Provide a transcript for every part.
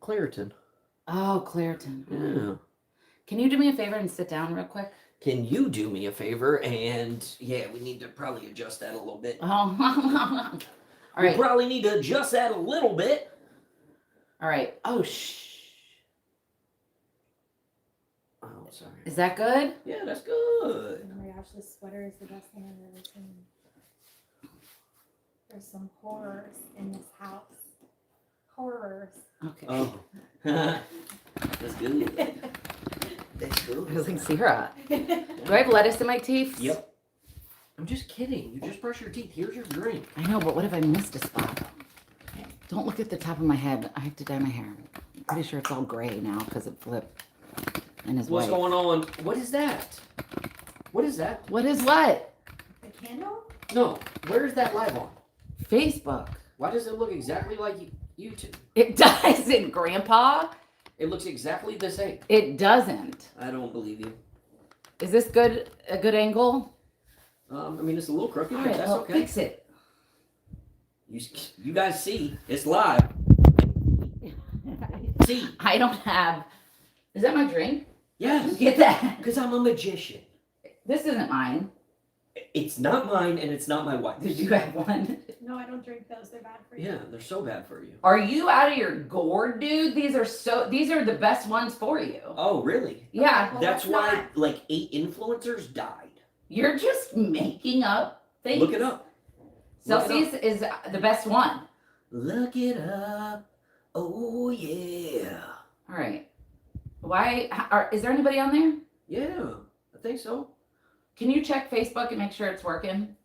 Claritin. Oh, Claritin. Yeah. Can you do me a favor and sit down real quick? Can you do me a favor? And yeah, we need to probably adjust that a little bit. Oh, all right. We probably need to adjust that a little bit. All right. Oh, Oh, sorry. Is that good? Yeah, that's good. Oh my gosh, this sweater is the best thing I've ever seen. There's some horrors in this house. Horrors. Okay. Oh. That's good. That's good. I was like, Sierra, do I have lettuce in my teeth? Yep. I'm just kidding. You just brush your teeth. Here's your drink. I know, but what if I missed a spot? Don't look at the top of my head. I have to dye my hair. I'm pretty sure it's all gray now because it flipped. And is What's white. going on? What is that? What is that? What is what? The candle? No. Where is that live on? Facebook. Why does it look exactly like YouTube? It doesn't, Grandpa. It looks exactly the same. It doesn't. I don't believe you. Is this good? A good angle? I mean, it's a little crooked, All but right, that's well, okay. fix it. You guys see, it's live. See. I don't have. Is that my drink? Yes. Get that. Because I'm a magician. This isn't mine. It's not mine and it's not my wife. Did you have one? No, I don't drink those. They're bad for you. Yeah, they're so bad for you. Are you out of your gourd, dude? These are the best ones for you. Oh, really? Yeah. Well, That's why not. like 8 influencers died. You're just making up things. Look it up. Look it Celsius is the best one. Look it up. Oh, yeah. All right. Is there anybody on there? Yeah, I think so. Can you check Facebook and make sure it's working?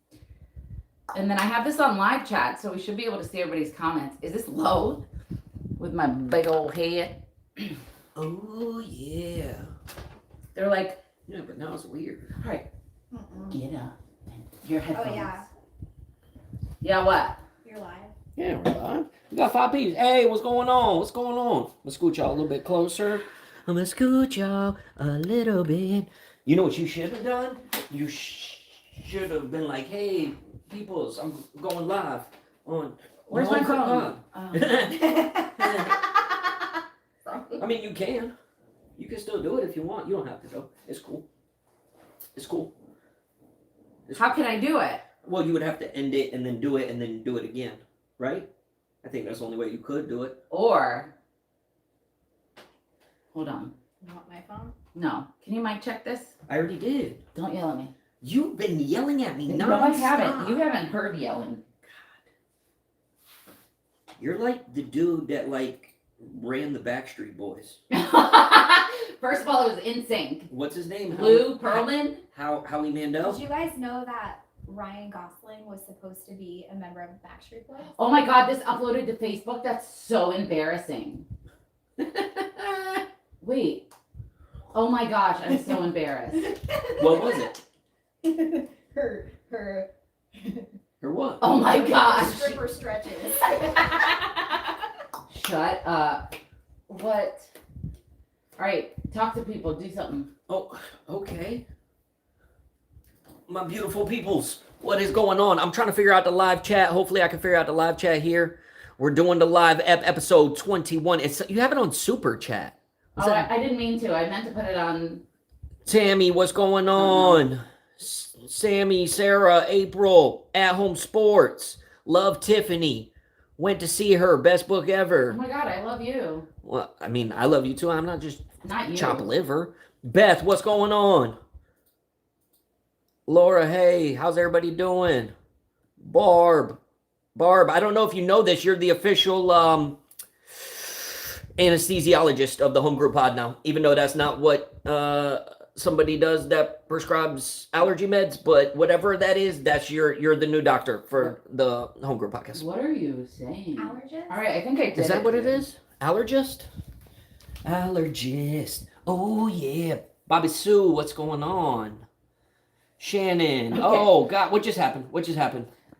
And then I have this on live chat, so we should be able to see everybody's comments. Is this low with my big old head? Oh, yeah. They're like, Yeah, but now it's weird. all right, Mm-mm. get up. Your headphones. Oh, yeah. Yeah, what? You're live. Yeah, we're live. We got 5 pieces. Hey, what's going on? What's going on? Let's scoot y'all a little bit closer. I'm gonna scoot y'all a little bit. You know what you should have done? You should have been like, hey, peoples, I'm going live on. Where's my Homegroup phone? I mean, you can. You can still do it if you want. You don't have to go. It's cool. It's cool. How can I do it? Well, you would have to end it and then do it and then do it again, right? I think that's the only way you could do it. Or, hold on. You want my phone? No. Can you mic check this? I already did. Don't yell at me. You've been yelling at me nonstop. No, I haven't. You haven't heard yelling. You're like the dude that like ran the Backstreet Boys. First of all, it was in sync. What's his name? Lou Pearlman. Howie Mandel? Did you guys know that Ryan Gosling was supposed to be a member of Backstreet Boys? Oh my God, this uploaded to Facebook. That's so embarrassing. Wait. Oh my gosh, I'm so embarrassed. What was it? her Or what? Oh my gosh. stripper stretches. Shut up. What? All right, talk to people. Do something. Oh, okay. My beautiful peoples, what is going on? I'm trying to figure out the live chat. Hopefully I can figure out the live chat here. We're doing the live episode 21. You have it on super chat. Oh, I didn't mean to. I meant to put it on. Sammy, what's going on? Sammy, Sarah, April, At Home Sports, Love Tiffany. Went to see her, best book Oh ever. my God, I love you. Well, I mean, I love you too. I'm not just Not you. chop liver. Beth, what's going on? Laura, hey, how's everybody doing? Barb, I don't know if you know this. You're the official anesthesiologist of the Homegroup Pod now, even though that's not what somebody does that prescribes allergy meds, but whatever that is, that's you're the new doctor for the Homegroup Podcast. What are you saying? Allergist? All right, I think I did. Is that what it is? Allergist? Allergist. Oh yeah. Bobby Sue, what's going on? Shannon. Okay. Oh God, what just happened?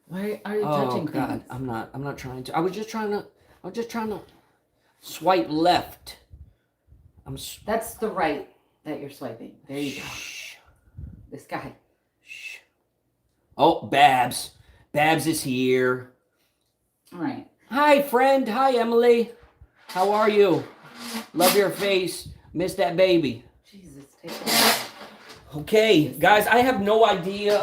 Why are you Oh touching God, things? I'm not trying to. I was just trying to swipe left. That's the right that you're swiping. There you go. Shh. This guy. Shh. Oh, Babs. Babs is here. All right. Hi, friend. Hi, Emily. How are you? Love your face. Miss that baby. Jesus, take it out. Okay, guys, I have no idea.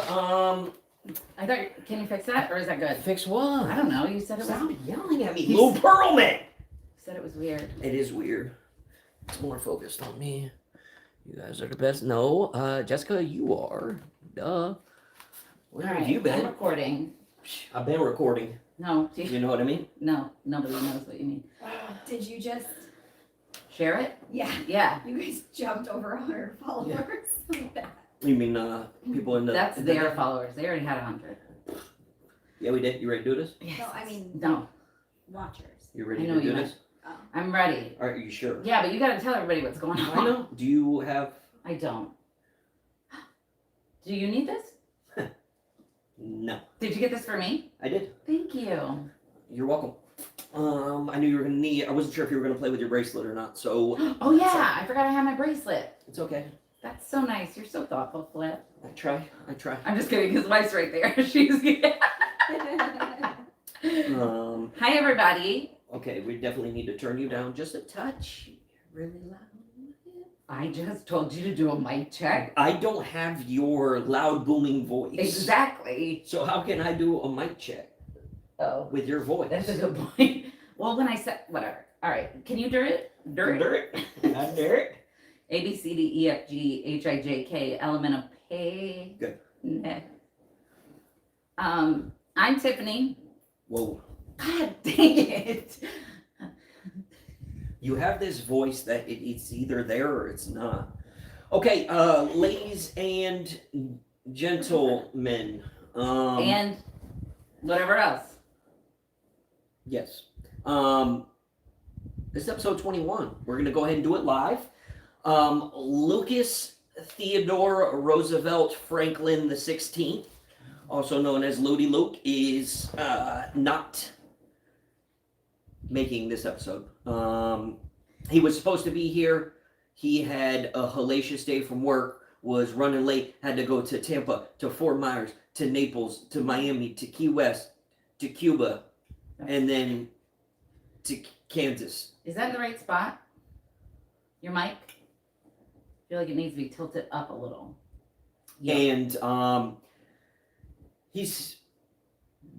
I thought, can you fix that, or is that good? Fix what? I don't know. You said it was. Stop yelling at me, He's- Lou Pearlman. You said it was weird. It is weird. It's more focused on me. You guys are the best. No, Jessica, you are. Duh. Where All have right, you I'm been? recording. I've been recording. No, You know what I mean? no, nobody knows what you mean. Did you just? Share it? Yeah. Yeah. You guys jumped over 100 followers. You mean people in the? That's in the- their followers. They already had 100. Yeah, we did. You ready to do this? Yes. No, I mean No, watchers. You I ready know to do you this? Oh. I'm ready. Are you sure? Yeah, but you gotta tell everybody what's going on. I know. Do you have? I don't. Do you need this? No, Did you get this for me? I did. Thank you. You're welcome. I knew you were gonna need. I wasn't sure if you were gonna play with your bracelet or not, so Oh yeah, I forgot I had my bracelet. it's okay. That's so nice. You're so thoughtful, Flip. I try. I'm just kidding. His wife's right there. She's. Hi everybody. Okay, we definitely need to turn you down just a touch. Really loud. I just told you to do a mic check. I don't have your loud booming voice. Exactly. So how can I do a mic check Oh, with your voice? that's a good point. Well, when I said whatever. All right. Can you do it? Dirt. Not dirt. A B C D E F G H I J K element of pay. Good. Nah. I'm Tiffany. Whoa. God dang it. You have this voice that it's either there or it's not. Okay, ladies and gentlemen. And whatever else. Yes. This is episode 21. We're gonna go ahead and do it live. Lucas Theodore Roosevelt Franklin the 16th, also known as Ludi Luke, is not making this episode. He was supposed to be here. He had a hellacious day from work, was running late, had to go to Tampa, to Fort Myers, to Naples, to Miami, to Key West, to Cuba, and then to Kansas. Is that in the right spot? Your mic? I feel like it needs to be tilted up a little. And he's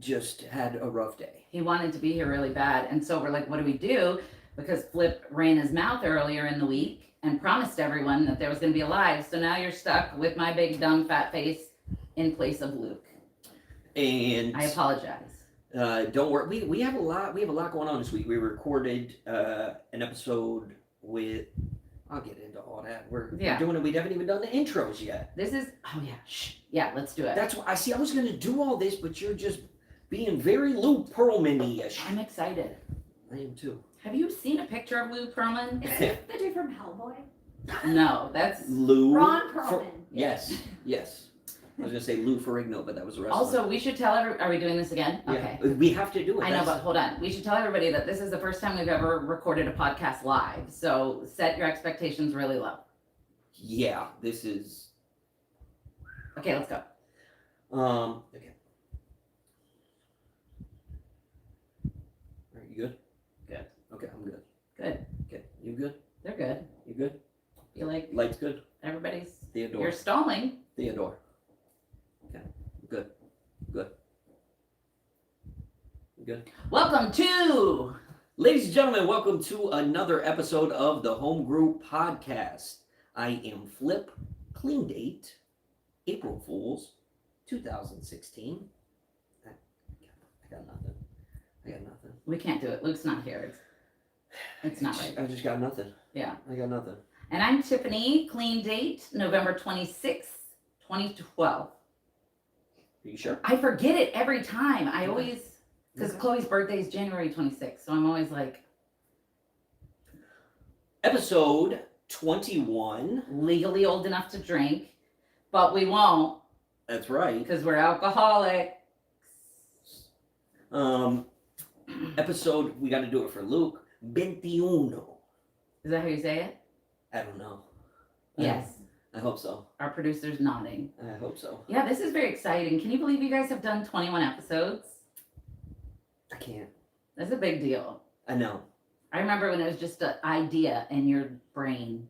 just had a rough day. He wanted to be here really bad. And so we're like, what do we do? Because Flip ran his mouth earlier in the week and promised everyone that there was going to be a live. So now you're stuck with my big, dumb, fat face in place of Luke. And I apologize. don't worry, we have a lot going on this week. We recorded an episode with, I'll get into all that. We're doing it. We haven't even done the intros yet. This is, oh yeah, shh. Yeah, let's do it. That's why I was gonna do all this, but you're just being very Lou Pearlman-ish. I'm excited. I am too. Have you seen a picture of Lou Pearlman? Is it the dude from Hellboy? No, that's Lou Ron Perlman. Yes. I was gonna say Lou Ferrigno, but that was a wrestler. also, we should tell are we doing this again? Okay. Yeah, we have to do it. I know, but hold on. We should tell everybody that this is the first time we've ever recorded a podcast live. So set your expectations really low. Yeah, this is. Okay, let's go. Okay. Are you good? Good. Okay, I'm good. Good. Okay, you good? They're good. You good? Feel like Light's good. everybody's. Theodore. You're stalling. Theodore. Okay, good. Good. You good? Welcome to. Ladies and gentlemen, welcome to another episode of the Homegroup Podcast. I am Flip. Clean date, April Fools, 2016. I got nothing. We can't do it. Luke's not here. It's not right. I just got nothing. Yeah. I got nothing. And I'm Tiffany. Clean date, November 26th, 2012. Are you sure? I forget it every time. I always, because Okay. Chloe's birthday is January 26th. So I'm always like, Episode 21. legally old enough to drink, but we won't That's right. because we're alcoholics. Episode, we got to do it for Luke. 21. Is that how you say it? I don't know. Yes. I hope so. Our producer's nodding. I hope so. Yeah, this is very exciting. Can you believe you guys have done 21 episodes? I can't. That's a big deal. I know. I remember when it was just an idea in your brain.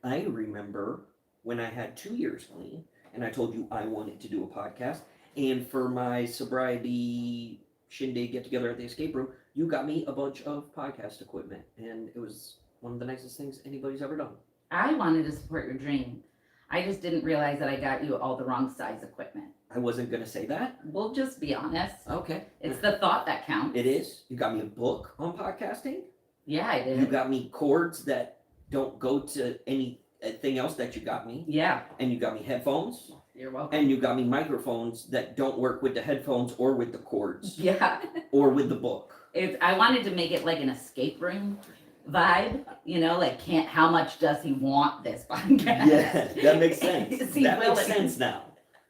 I remember when I had 2 years clean and I told you I wanted to do a podcast. And for my sobriety shindig get together at the escape room, you got me a bunch of podcast equipment. And it was one of the nicest things anybody's ever done. I wanted to support your dream. I just didn't realize that I got you all the wrong size equipment. I wasn't going to say that. We'll just be honest. Okay. It's the thought that counts. It is. You got me a book on podcasting. Yeah, I did. You got me cords that don't go to anything else that you got me. Yeah. And you got me headphones. You're welcome. And you got me microphones that don't work with the headphones or with the cords Yeah. or with the book. I wanted to make it like an escape room vibe, like how much does he want this podcast? Yeah, that makes sense. Is he That makes willing? sense now.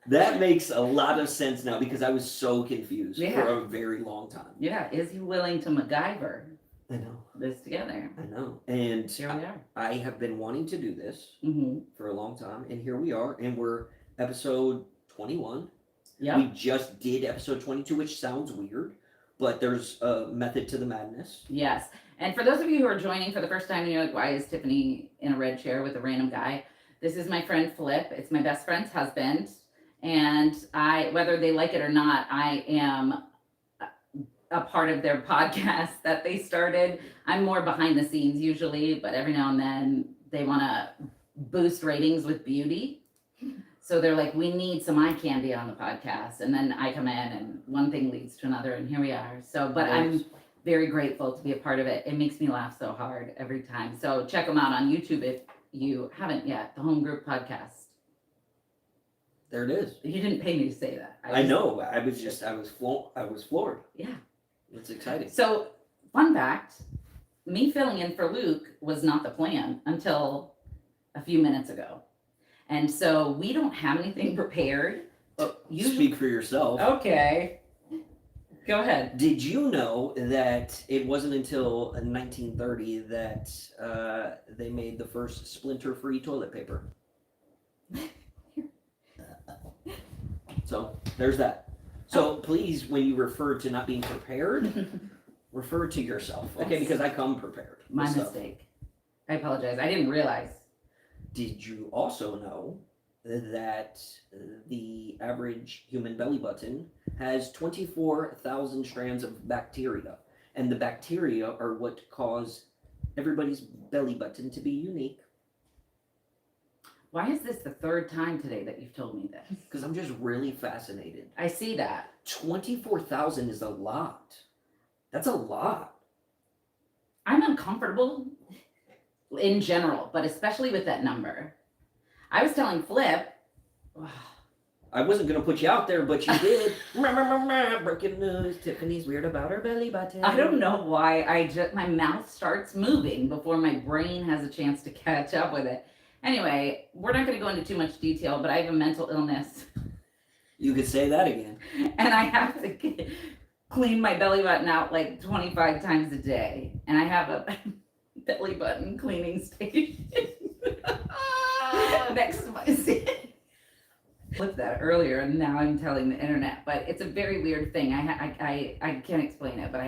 That makes a lot of sense now because I was so confused Yeah. for a very long time. Yeah, is he willing to MacGyver I know. this together? I know. And Here we are. I have been wanting to do this Mm-hmm. for a long time, and here we are, and we're episode 21. Yeah. We just did episode 22, which sounds weird, but there's a method to the madness. Yes. And for those of you who are joining for the first time and you're like, why is Tiffany in a red chair with a random guy? This is my friend Flip. It's my best friend's husband. And whether they like it or not, I am a part of their podcast that they started. I'm more behind the scenes usually, but every now and then they want to boost ratings with beauty. So they're like, we need some eye candy on the podcast. And then I come in and one thing leads to another and here we are. So, but I'm very grateful to be a part of it. It makes me laugh so hard every time. So check them out on YouTube if you haven't yet, the Homegroup Podcast. There it is. You didn't pay me to say that. I know. I was floored. Yeah. It's exciting. So, fun fact, me filling in for Luke was not the plan until a few minutes ago. And so we don't have anything prepared. Speak for yourself. Okay. Go ahead. Did you know that it wasn't until 1930 that they made the first splinter-free toilet paper? So there's that. So please, when you refer to not being prepared, refer to yourself, okay? Because I come prepared. with My stuff. mistake. I apologize. I didn't realize. Did you also know that the average human belly button has 24,000 strands of bacteria, and the bacteria are what cause everybody's belly button to be unique? Why is this the third time today that you've told me this? Because I'm just really fascinated. I see that. 24,000 is a lot. That's a lot. I'm uncomfortable in general, but especially with that number. I was telling Flip, I wasn't going to put you out there, but you did. Breaking news, Tiffany's weird about her belly button. I don't know why my mouth starts moving before my brain has a chance to catch up with it. Anyway, we're not going to go into too much detail, but I have a mental illness You could say that again. and I have to clean my belly button out like 25 times a day. And I have a belly button cleaning station next to my sink. Flipped that earlier and now I'm telling the internet, but it's a very weird thing. I can't explain it, but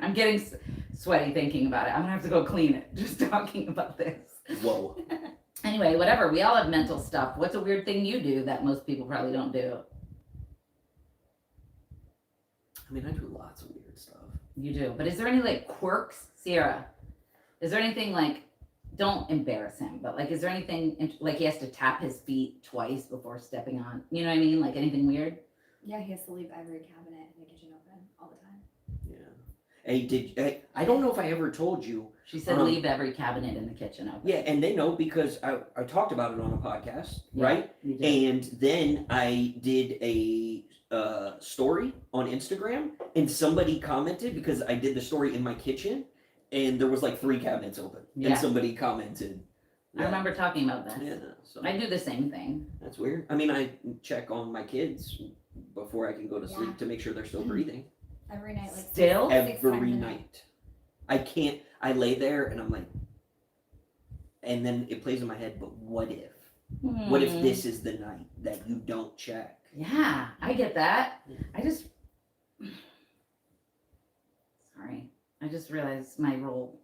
I'm getting sweaty thinking about it. I'm gonna have to go clean it just talking about this. Whoa. Anyway, whatever. We all have mental stuff. What's a weird thing you do that most people probably don't do? I mean, I do lots of weird stuff. You do. But is there any like quirks, Sierra? Is there anything like, don't embarrass him, but like, is there anything like he has to tap his feet twice before stepping on? You know what I mean? Like anything weird? Yeah, he has to leave every cabinet in the kitchen open all the time. Yeah. Hey, I don't know if I ever told you. She said leave every cabinet in the kitchen open. Yeah, and they know because I talked about it on a podcast, Yeah, right? You did. And then I did a story on Instagram, and somebody commented because I did the story in my kitchen, and there was like 3 cabinets open, Yeah. and somebody commented. I remember talking about this. Yeah, so I do the same thing. that's weird. I mean, I check on my kids before I can go to sleep Yeah. to make sure they're still breathing. Every night, like Still? six times Every a night. I can't. I lay there and I'm like, and then it plays in my head. But what if? What if this is the night that you don't check? Yeah, I get that. Yeah. I just. Sorry. I I just realized my role.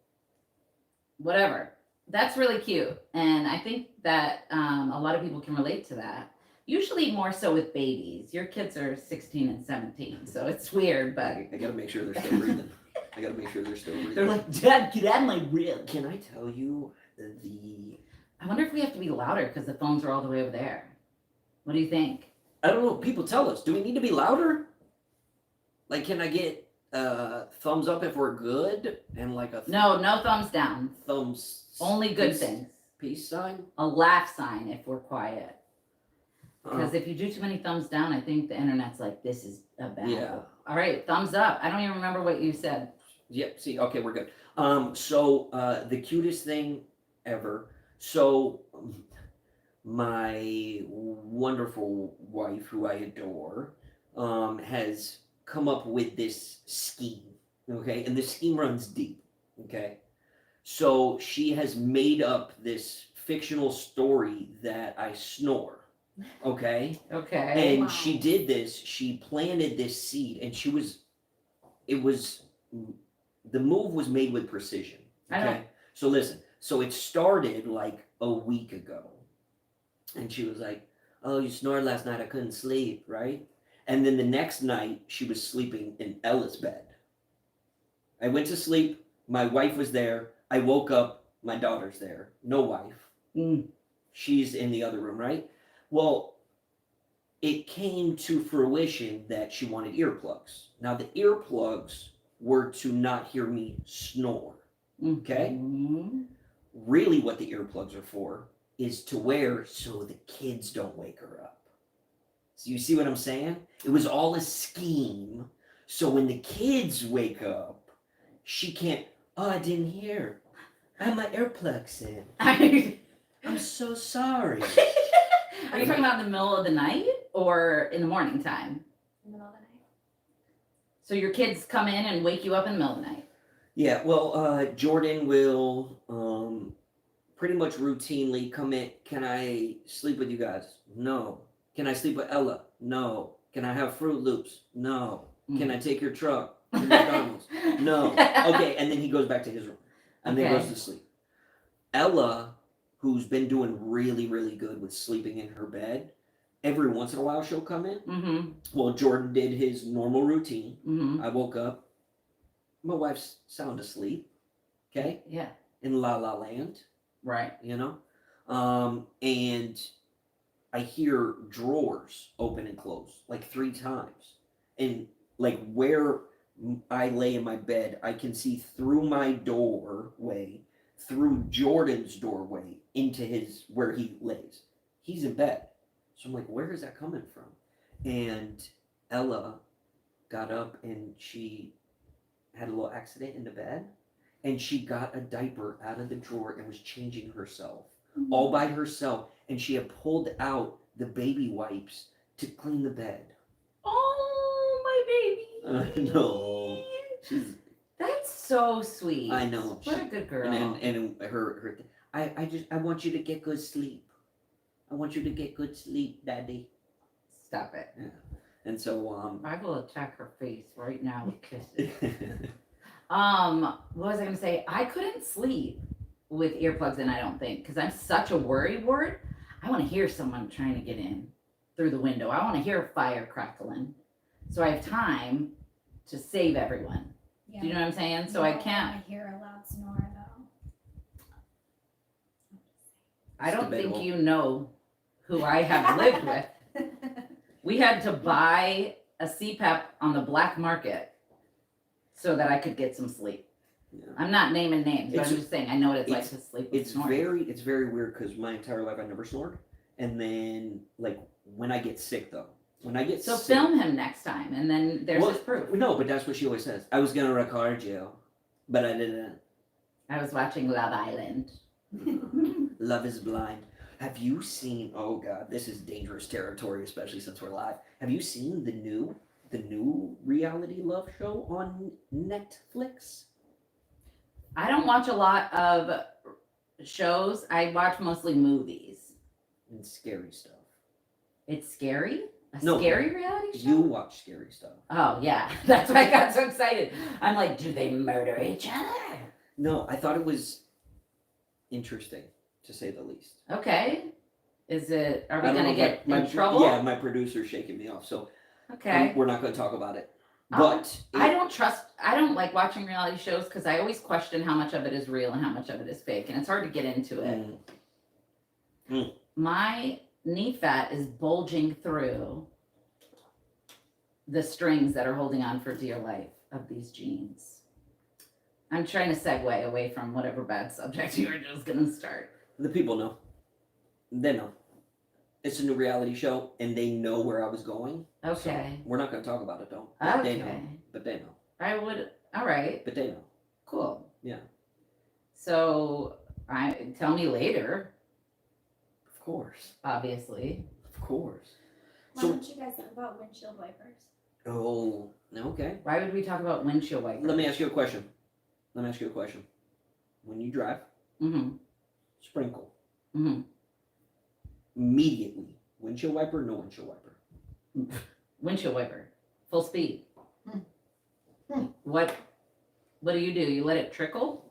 Whatever. That's really cute. And I think that a lot of people can relate to that. Usually more so with babies. Your kids are 16 and 17, so it's weird, but I gotta make sure they're still breathing. I gotta make sure they're still breathing. they're like, Dad, get out of my rib. Can I tell you the? I wonder if we have to be louder because the phones are all the way over there. What do you think? I don't know. People tell us. Do we need to be louder? Like, can I get thumbs up if we're good and like a No thumbs down. thumbs? Only good peace- things. Peace sign. A laugh sign if we're quiet. Because if you do too many thumbs down, I think the internet's like, this is a bad. Yeah. All right, thumbs up. I don't even remember what you said. Yep. See. Okay, we're good. So the cutest thing ever. So my wonderful wife, who I adore, has come up with this scheme. Okay, and the scheme runs deep. Okay, so she has made up this fictional story that I snore. Okay. Okay. And she did this, she planted this seed, and the move was made with precision. I Okay. don't- So listen, so it started like a week ago. And she was like, "Oh, you snored last night, I couldn't sleep," right? And then the next night, she was sleeping in Ella's bed. I went to sleep, my wife was there, I woke up, my daughter's there, no wife. Mm. She's in the other room, right? Well, it came to fruition that she wanted earplugs. Now, the earplugs were to not hear me snore. Okay? Mhm. Really, what the earplugs are for is to wear so the kids don't wake her up. So, you see what I'm saying? It was all a scheme. So, when the kids wake up, she can't, "Oh, I didn't hear. I had my earplugs in. I'm so sorry." Are you talking about in the middle of the night or in the morning time? In the middle of the night. So your kids come in and wake you up in the middle of the night. Yeah, well, Jordan will pretty much routinely come in. "Can I sleep with you guys?" "No." "Can I sleep with Ella?" "No." "Can I have Fruit Loops?" "No." "Can I take your truck to McDonald's?" "No." Okay, and then he goes back to his room and then Okay. goes to sleep. Ella, who's been doing really, really good with sleeping in her bed, every once in a while she'll come in. Mm-hmm. Well, Jordan did his normal routine. Mm-hmm. I woke up. My wife's sound asleep. Okay? Yeah. In La La Land, Right. you know? And I hear drawers open and close like 3 times. And like where I lay in my bed, I can see through my doorway, through Jordan's doorway, into his where he lays. He's in bed. So I'm like, where is that coming from? And Ella got up and she had a little accident in the bed. And she got a diaper out of the drawer and was changing herself all by herself. And she had pulled out the baby wipes to clean the bed. Oh, my baby. No. She's, That's so sweet. I know. What a good girl. And her I want you to get good sleep. I want you to get good sleep, Daddy. Stop it. And so I will attack her face right now with kisses. What was I gonna say? I couldn't sleep with earplugs in, I don't think, because I'm such a worry wart. I want to hear someone trying to get in through the window. I want to hear a fire crackling. So I have time to save everyone. Yeah. Do you know what I'm saying? So You I don't can't. wanna hear a loud snore though. I don't debatable. think you know who I have lived with. We had to buy a CPAP on the black market so that I could get some sleep. Yeah. I'm not naming names, but It's- I'm just saying I know what it's like it's- to sleep with it's snoring. very weird because my entire life I never snored. And then like when I get sick though. When I get So sick, film him next time, and then there's Well, his proof. No, but that's what she always says. I was gonna record you, but I didn't. I was watching Love Island. Love is Blind. Have you seen? Oh God, this is dangerous territory, especially since we're live. Have you seen the new reality love show on Netflix? I don't watch a lot of shows. I watch mostly movies. And scary stuff. It's scary. No, scary reality show? You watch scary stuff. Oh, yeah. That's why I got so excited. I'm like, do they murder each other? No, I thought it was interesting, to say the least. Okay. Are we I don't going to know, get my in trouble? Yeah, my producer's shaking me off, so Okay. we're not going to talk about it. But I don't like watching reality shows because I always question how much of it is real and how much of it is fake, and it's hard to get into it. My knee fat is bulging through the strings that are holding on for dear life of these jeans. I'm trying to segue away from whatever bad subject you were just going to start. The people know. They know. It's a new reality show, and they know where I was going. Okay. So we're not going to talk about it, though. But Okay. they know. But they know. I would. All right. But they know. Cool. Yeah. So, tell me later. Of course. Obviously. Of course. Why So- don't you guys talk about windshield wipers? Oh, okay. Why would we talk about windshield wipers? Let me ask you a question. When you drive, Mm-hmm. sprinkle. Mm-hmm. Immediately. Windshield wiper, no windshield wiper. Windshield wiper. Full speed. Hmm. What do? You let it trickle?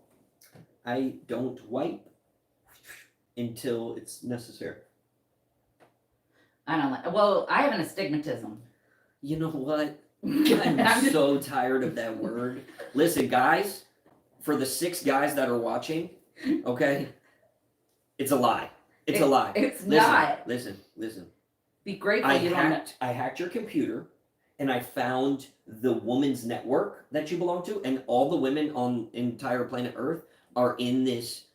I don't wipe until it's necessary. I don't like. Well, I have an astigmatism. You know what? I'm so tired of that word. Listen, guys, for the 6 guys that are watching, okay, it's a lie. It's a lie. It's not. Listen. Be grateful I you don't. hacked your computer, and I found the woman's network that you belong to, and all the women on entire planet Earth are in this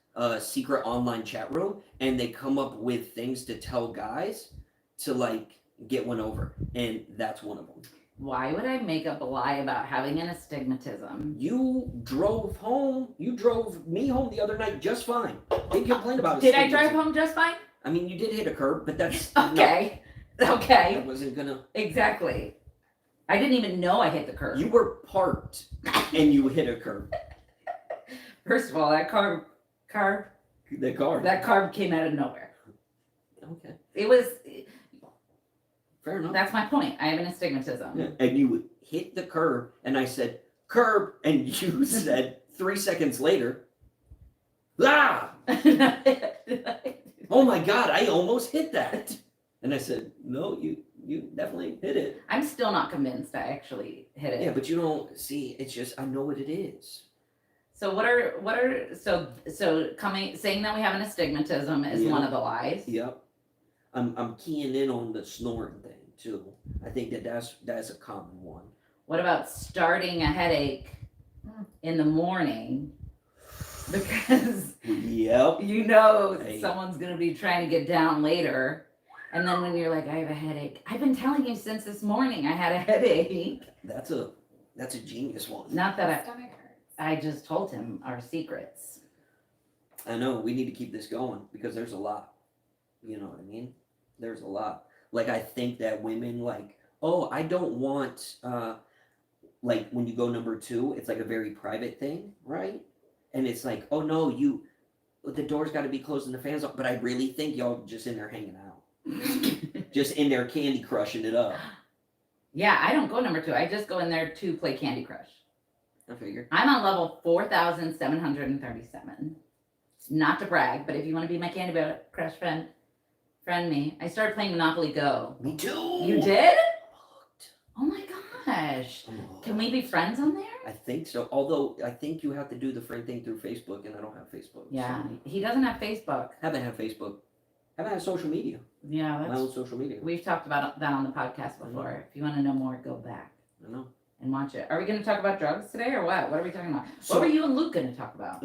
secret online chat room, and they come up with things to tell guys to like get one over, and that's one of them. Why would I make up a lie about having an astigmatism? You drove me home the other night just fine. Didn't complain about it. Did I drive home just fine? I mean, you did hit a curb, but that's Okay. No, Okay. I wasn't gonna. Exactly. I didn't even know I hit the curb. You were parked and you hit a curb. First of all, that carb The car. came out of nowhere. Okay. It was. Fair enough. That's my point. I have an astigmatism. Yeah. And you hit the curb, and I said curb, and you said 3 seconds later, ah! Oh my God! I almost hit that. And I said, no, you definitely hit it. I'm still not convinced I actually hit it. Yeah, but you don't see. It's just I know what it is. So saying that we have an astigmatism is Yeah. one of the lies. Yep. I'm keying in on the snoring thing too. I think that's a common one. What about starting a headache in the morning because Yep. you know Hey. someone's gonna be trying to get down later, and then when you're like, I have a headache. I've been telling you since this morning I had a headache. That's a genius one. Not My that stomach hurts. I just told him our secrets. I know we need to keep this going because there's a lot. You know what I mean? There's a lot. Like I think that women like, oh, I don't want like when you go number 2, it's like a very private thing, right? And it's like, oh no, the door's got to be closed and the fans off. But I really think y'all just in there hanging out, just in there Candy Crushing it up. Yeah, I don't go number 2. I just go in there to play Candy Crush. I figured. I'm on level 4,737. Not to brag, but if you want to be my Candy Crush friend me. I started playing Monopoly Go. Me too. You did? Oh my gosh. Can we be friends on there? I think so. Although I think you have to do the friend thing through Facebook, and I don't have Facebook. Yeah, So. he doesn't have Facebook. Haven't had Facebook. Haven't had social media. Yeah, My own social media. we've talked about that on the podcast before. If you want to know more, go back I know. and watch it. Are we going to talk about drugs today or what? What are we talking about? So- What were you and Luke going to talk about?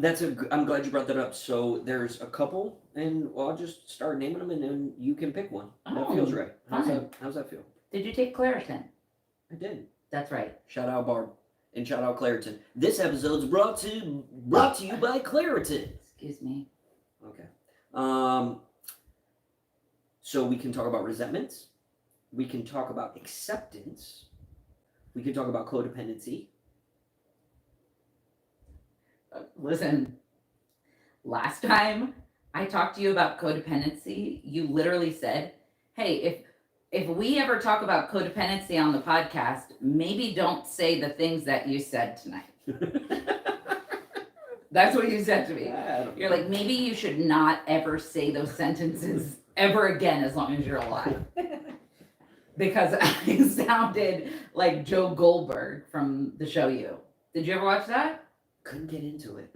I'm glad you brought that up. So there's a couple, and I'll just start naming them, and then you can pick one. That Oh, feels right. fine. How's that feel? Did you take Claritin? I did. That's right. Shout out Barb, and shout out Claritin. This episode's brought to you by Claritin. Excuse me. Okay. So we can talk about resentments. We can talk about acceptance. We can talk about codependency. Listen, last time I talked to you about codependency, you literally said, hey, if we ever talk about codependency on the podcast, maybe don't say the things that you said tonight. That's what you said to me. You're like, maybe you should not ever say those sentences ever again as long as you're alive. Because I sounded like Joe Goldberg from the show You. Did you ever watch that? Couldn't get into it.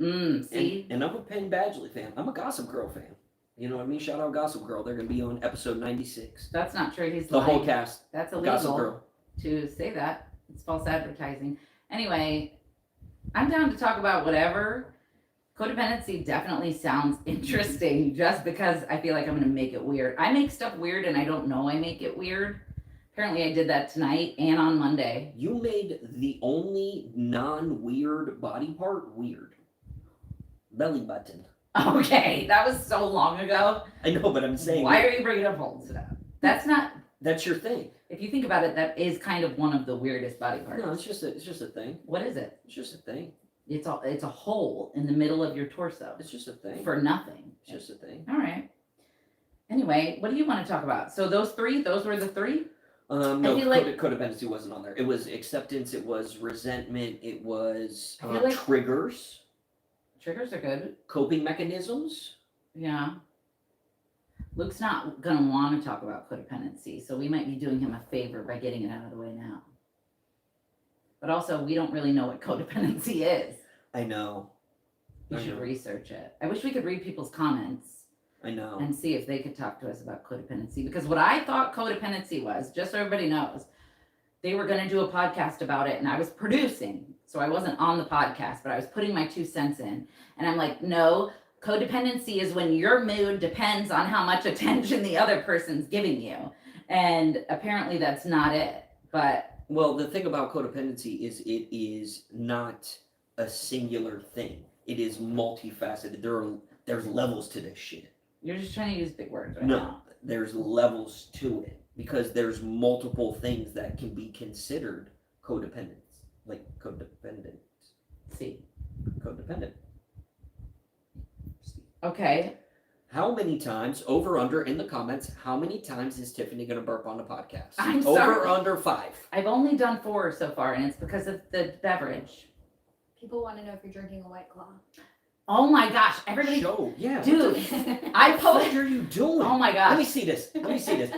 See? And I'm a Penn Badgley fan. I'm a Gossip Girl fan. You know what I mean? Shout out Gossip Girl. They're going to be on episode 96. That's not true. He's The lying. whole cast. That's Gossip illegal Girl. to say that. It's false advertising. Anyway, I'm down to talk about whatever. Codependency definitely sounds interesting just because I feel like I'm going to make it weird. I make stuff weird and I don't know I make it weird. Apparently I did that tonight and on Monday. You made the only non-weird body part weird. Belly button. Okay, that was so long ago. I know, but I'm saying... Why are you bringing up old stuff? That's not... That's your thing. If you think about it, that is kind of one of the weirdest body parts. No, it's just a thing. What is it? It's just a thing. It's a hole in the middle of your torso. It's just a thing. For nothing. It's just a thing. All right. Anyway, what do you want to talk about? So those were the three? No, feel like- codependency wasn't on there. It was acceptance, it was resentment, it was I feel like- triggers, Triggers are good. coping mechanisms. Yeah. Luke's not going to want to talk about codependency, so we might be doing him a favor by getting it out of the way now. But also, we don't really know what codependency is. I know. We I should know. research it. I wish we could read people's comments I know. and see if they could talk to us about codependency. Because what I thought codependency was, just so everybody knows, they were going to do a podcast about it, and I was producing. So I wasn't on the podcast, but I was putting my 2 cents in. And I'm like, no, codependency is when your mood depends on how much attention the other person's giving you. And apparently that's not it. But Well, the thing about codependency is it is not a singular thing. It is multifaceted. There's levels to this shit. you're just trying to use big words right No, now. there's levels to it because there's multiple things that can be considered codependence, like codependent, See. codependent. Okay. How many times, over under in the comments, how many times is Tiffany going to burp on the podcast? I'm over sorry. under 5. I've only done 4 so far, and it's because of the beverage. People want to know if you're drinking a White Claw. Oh my gosh, everybody. Show, yeah. Dude, It I What posted. are you doing? Oh my Let me gosh. see this.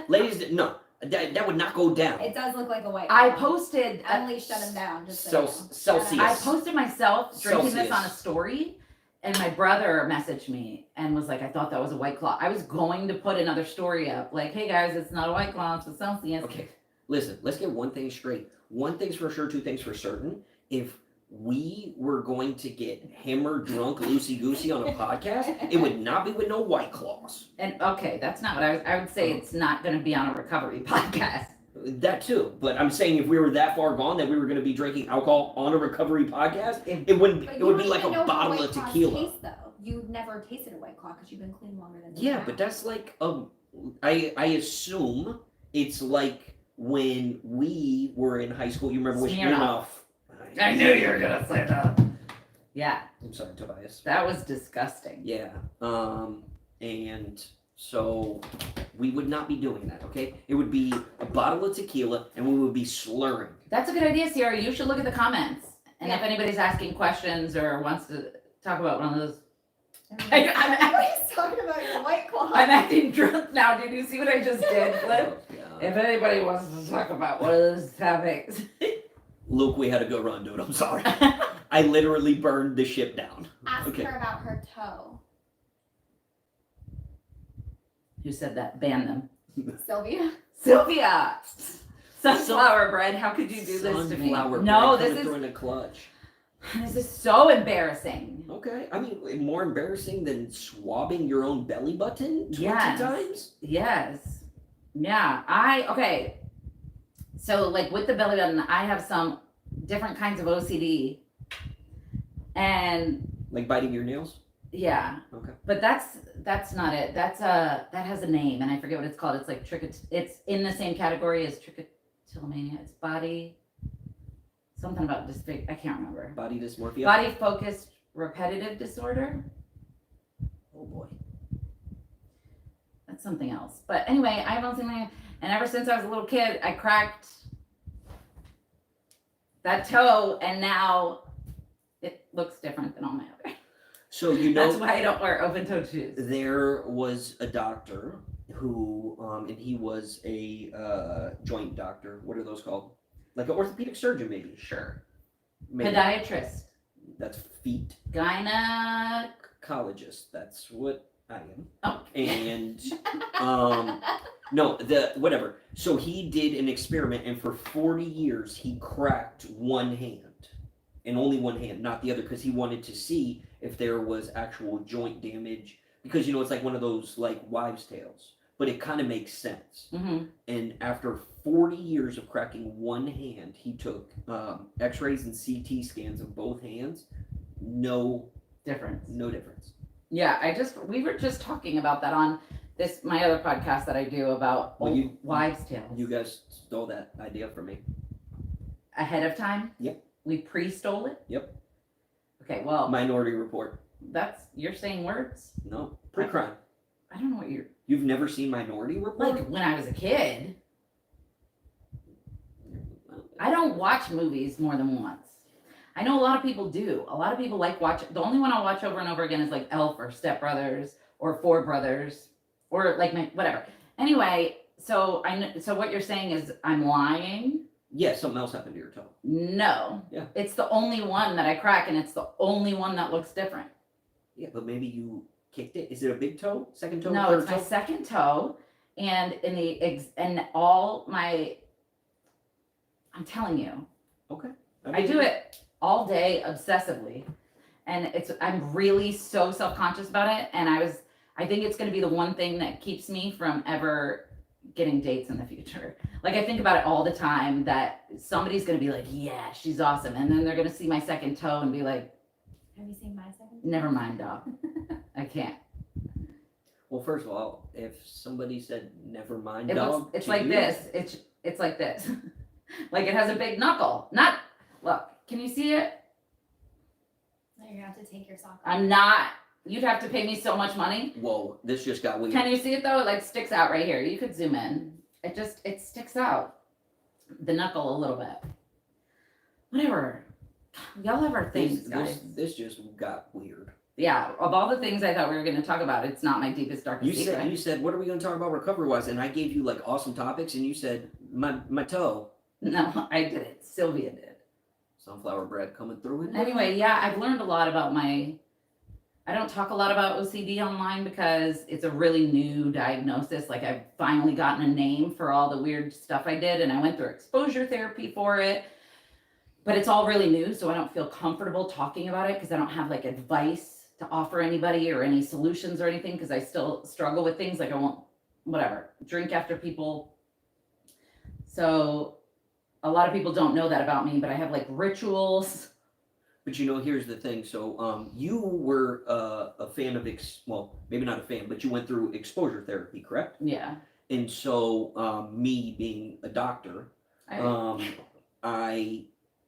Ladies, no. That would not go down. does look like a White Claw. I posted. Emily shut him down. Just so Celsius. you know. I posted myself drinking this on a Celsius. story, and my brother messaged me and was like, I thought that was a White Claw. I was going to put another story up, like, hey guys, it's not a White Claw, it's a Celsius. Okay, listen, let's get one thing straight. One thing's for sure, 2 things for certain. If we were going to get hammered, drunk, loosey-goosey on a podcast, it would not be with no White Claws. And okay, that's not what I would say. It's not going to be on a recovery podcast. That too, but I'm saying if we were that far gone that we were going to be drinking alcohol on a recovery podcast, it wouldn't. But It you would don't be like even a know how bottle White of Claws tequila. Taste, though. You've never tasted a White Claw because you've been clean longer than Yeah, but that's like I assume it's like when we were in high school. You remember when Smirnoff. I knew you were gonna say that. Yeah, I'm sorry, Tobias. that was disgusting. Yeah. And so we would not be doing that, okay? It would be a bottle of tequila and we would be slurring. That's a good idea, Sierra. You should look at the comments. And if Yeah. anybody's asking questions or wants to talk about one of those, Everybody's talking about your White Claw. I'm acting drunk now. Did you see what I just did, Flip? God. If anybody wants to talk about one of those topics, Luke, we had a good run, dude. I'm sorry. I literally burned the ship down. Ask Okay. her about her toe. who said that? Ban them. Sylvia. Sylvia! Sunflower bread, how could you do this to me? Sunflower No, bread this coming through is in a clutch. this is so embarrassing. Okay, I mean, more embarrassing than swabbing your own belly button 20 Yes. times? Yes. Yeah. Okay. So like with the belly button, I have some different kinds of OCD. And Like biting your nails? yeah. Okay. But that's not it. That has a name and I forget what it's called. It's like it's in the same category as trichotillomania. It's something about I can't remember. Body dysmorphia? Body focused repetitive disorder. Oh boy. That's something else. But anyway, I have something. And ever since I was a little kid, I cracked that toe, and now it looks different than all my other. So you know, That's why I don't wear open-toed shoes. there was a doctor who, and he was a joint doctor. What are those called? Like an orthopedic surgeon, maybe. Sure. Maybe. Podiatrist. That's feet. Gynecologist. That's what I am. Oh. And no, whatever. So he did an experiment, and for 40 years he cracked one hand, and only one hand, not the other, because he wanted to see if there was actual joint damage. Because it's like one of those like wives' tales, but it kind of makes sense. Mm-hmm. And after 40 years of cracking one hand, he took X-rays and CT scans of both hands. No Difference. Yeah, we were just talking about that on my other podcast that I do about old wives' tales. You guys stole that idea from me. Ahead of time? Yep. We pre-stole it? Yep. Okay, well, Minority Report. you're saying words? No, pre-crime. I don't know what You've never seen Minority Report? like when I was a kid. I don't watch movies more than once. I know a lot of people do. A lot of people like the only one I'll watch over and over again is like Elf or Step Brothers or Four Brothers or like whatever. Anyway, so what you're saying is I'm lying? Yeah, something else happened to your toe. No. Yeah. It's the only one that I crack, and it's the only one that looks different. Yeah, but maybe you kicked it. Is it a big toe? Second toe? No, third it's my toe? second toe, and I'm telling you. Okay. I do it all day obsessively, and I'm really so self-conscious about it, and I think it's going to be the one thing that keeps me from ever getting dates in the future. Like I think about it all the time that somebody's going to be like, yeah, she's awesome, and then they're going to see my second toe and be like, Have you seen my second? never mind, dog. I can't. Well, first of all, if somebody said never mind, It's like this. It's like this. Like it has a big knuckle. Look, can you see it? No, you're gonna have to take your sock off. I'm not. You'd have to pay me so much money. Whoa, this just got weird. Can you see it though? It like sticks out right here. You could zoom in. It sticks out. The knuckle a little bit. Whatever. Y'all have our things, guys. This just got weird. Yeah, of all the things I thought we were going to talk about, it's not my deepest, darkest secret. You said, what are we going to talk about recovery-wise? And I gave you like awesome topics, and you said, my toe. No, I didn't. Sylvia did. Sunflower bread coming through it. Anyway, yeah, I've learned a lot about I don't talk a lot about OCD online because it's a really new diagnosis. Like I've finally gotten a name for all the weird stuff I did, and I went through exposure therapy for it. But it's all really new, so I don't feel comfortable talking about it because I don't have like advice to offer anybody or any solutions or anything because I still struggle with things like I won't, whatever, drink after people. So a lot of people don't know that about me, but I have like rituals. But here's the thing. So you were a fan of, maybe not a fan, but you went through exposure therapy, correct? Yeah. And so me being a doctor,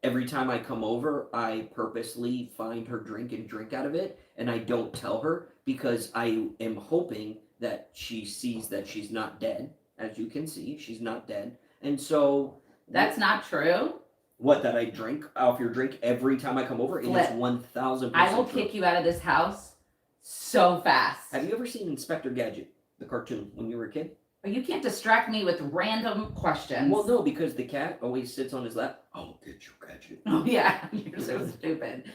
every time I come over, I purposely find her drink and drink out of it, and I don't tell her because I am hoping that she sees that she's not dead. As you can see, she's not dead. And so... That's not true. What, that I drink off your drink every time I come over? And it's 1,000% I will true. kick you out of this house so fast. Have you ever seen Inspector Gadget, the cartoon, when you were a kid? You can't distract me with random questions. Well, no, because the cat always sits on his lap. I'll get you, Gadget. Oh, yeah. You're so stupid.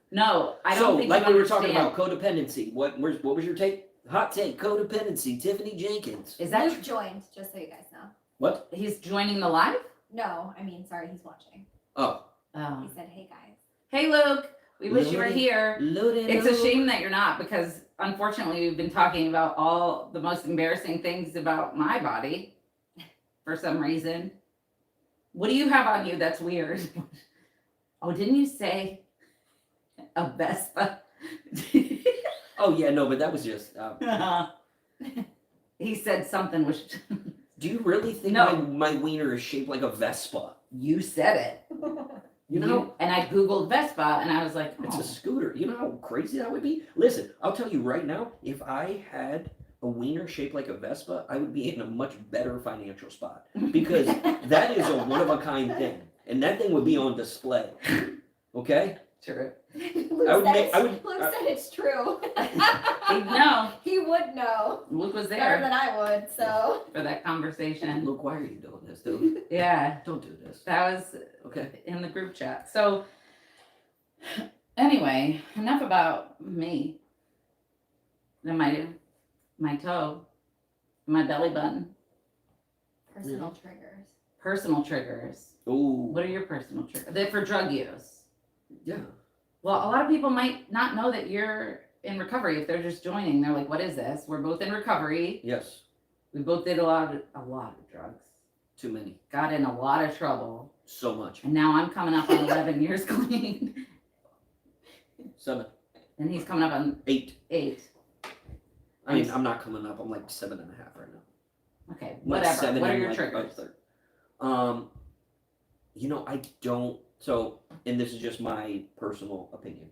No, I don't think like you we were talking understand. about codependency. What was your take? Hot take, codependency, Tiffany Jenkins. Is that Luke joined, just so you guys know. What? He's joining the live? No, sorry, he's watching. Oh. He said, hey guys. Hey, Luke. We wish you were here. Loaded. It's a shame that you're not because unfortunately we've been talking about all the most embarrassing things about my body for some reason. What do you have on you that's weird? Oh, didn't you say a Vespa? Oh, yeah, no, but that was just... He said something which... Do you really think No. my wiener is shaped like a Vespa? You said it. You know? And I Googled Vespa and I was like, It's oh. a scooter. You know how crazy that would be? Listen, I'll tell you right now, if I had a wiener shaped like a Vespa, I would be in a much better financial spot because that is a one of a kind thing, and that thing would be on display. Okay. True. Luke, I would said, make- it's, I would- Luke said it's true. He'd know. He would know Luke was better there than I would, so. for that conversation. Look, why are you doing this, dude? Yeah, Don't do this. that was Okay. in the group chat. So, anyway, enough about me. And my toe, my belly button, Personal triggers. personal triggers. Ooh. What are your personal triggers? They're for drug use. Yeah. Well, a lot of people might not know that you're in recovery if they're just joining. They're like, "What is this?" We're both in recovery. Yes. We both did a lot of drugs. Too many. Got in a lot of trouble, So much. and now I'm coming up on 11 years clean, 7, and he's coming up on 8. 8. I mean, I'm not coming up. I'm like 7.5 right now. Okay, Like whatever. 7 What are and your like triggers? 5/3. You know, I don't. So, and this is just my personal opinion.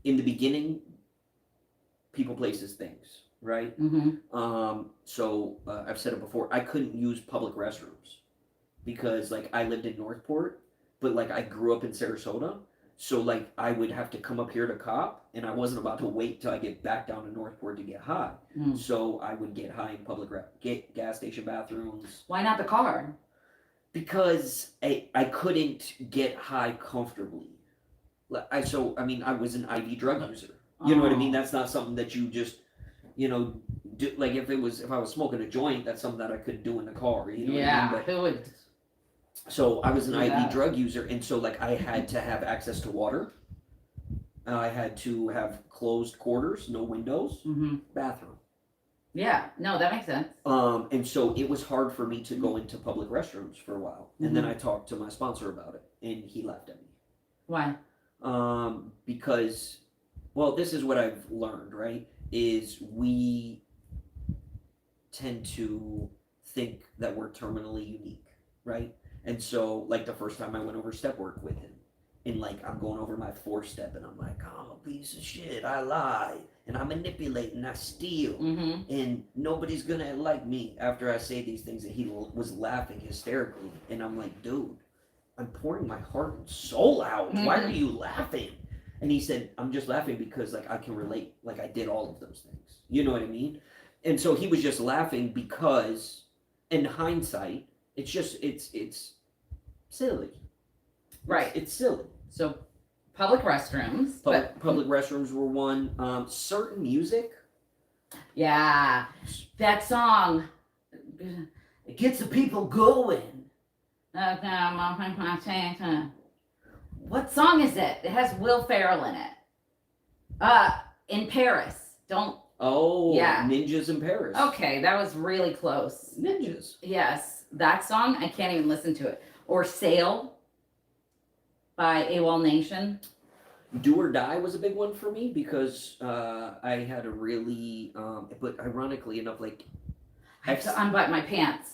In the beginning, people, places, things, right? Mm-hmm. So I've said it before. I couldn't use public restrooms because, like, I lived in Northport, but like I grew up in Sarasota. So like I would have to come up here to cop, and I wasn't about to wait till I get back down to Northport to get high. Mm. So I would get high in public gas station bathrooms Why not the car? because I couldn't get high comfortably. I was an IV drug user. You know what I mean? Oh. That's not something that you just, do. Like if I was smoking a joint, that's something that I could do in the car. You know Yeah, what I mean? who would? So I was an Yeah. IV drug user, and so like I had to have access to water. I had to have closed quarters, no windows, Mm-hmm. bathroom. Yeah, no, that makes sense. And so it was hard for me to go into public restrooms for a while. And then I talked to my sponsor about it, and he laughed at me. Why? Because, well, this is what I've learned, right? Is we tend to think that we're terminally unique, right? And so, like the first time I went over step work with him, and like I'm going over my 4-step, and I'm like, I'm a piece of shit. I lie, and I manipulate, and I steal, Mm-hmm. and nobody's gonna like me after I say these things. And he was laughing hysterically, and I'm like, dude, I'm pouring my heart and soul out. Why are you laughing? And he said, I'm just laughing because like I can relate. Like I did all of those things. You know what I mean? And so he was just laughing because, in hindsight, it's silly. Right. It's silly. So, public restrooms. Public restrooms were one. Certain music. Yeah, that song. It gets the people going. What song is it? It has Will Ferrell in it. In Paris. Don't. Oh, Yeah. Ninjas in Paris. Okay, that was really close. Ninjas. Yes, that song, I can't even listen to it. Or Sail by AWOL Nation. Do or Die was a big one for me because I had a really, but ironically enough, like, I have to unbutton my pants.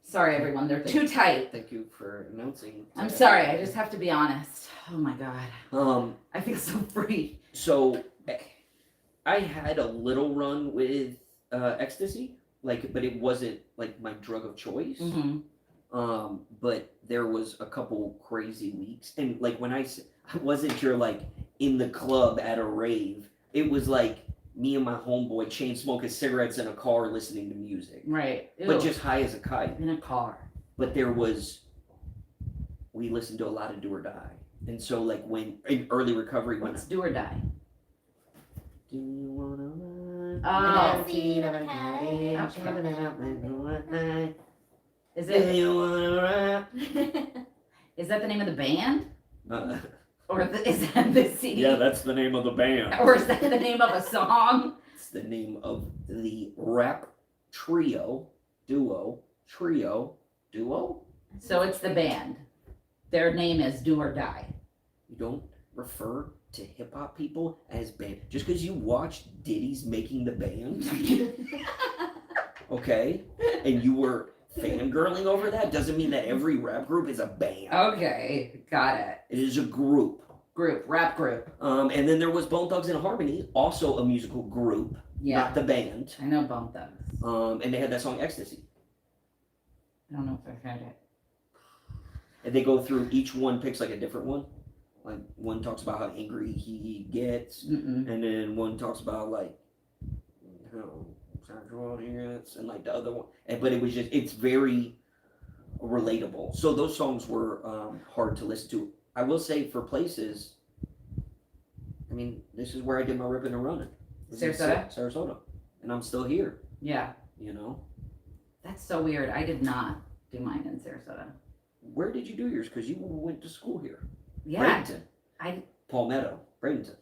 Sorry, everyone, they're too tight. Thank you for announcing. I'm sorry, I just have to be honest. Oh my God. I feel so free. So I had a little run with ecstasy, like, but it wasn't like my drug of choice. Mm-hmm. But there was a couple crazy weeks, and like when I wasn't your like in the club at a rave, it was like me and my homeboy chain smoking cigarettes in a car listening to music, Right. Ew. but just high as a kite. in a car. But we listened to a lot of Do or Die, and so like when in early recovery, when Let's do or die. do you wanna run? Oh. Okay. Is Do it? you wanna run? Is that the name of the band? Uh, Or is that the CD? yeah, that's the name of the band. Or is that the name of a song? It's the name of the rap duo. So it's the band. Their name is Do or Die. You don't refer to hip hop people as band just because you watched Diddy's Making the Band, okay? And you were fangirling over that doesn't mean that every rap group is a band. Okay, got it. It is a group. rap group. And then there was Bone Thugs and Harmony, also a musical group, Yeah, not the band. I know Bone Thugs. And they had that song Ecstasy. I don't know if I've heard it. And they go through, each one picks like a different one. Like one talks about how angry he gets, Mm-mm. and then one talks about like how sexual he gets, and like the other one. But it was just, it's very relatable. So those songs were hard to listen to. I will say for places, I mean, this is where I did my ripping and running. Sarasota. And I'm still here, Yeah, you know? that's so weird. I did not do mine in Sarasota. Where did you do yours? Because you went to school here. Yeah, Bradenton. Palmetto. Bradenton.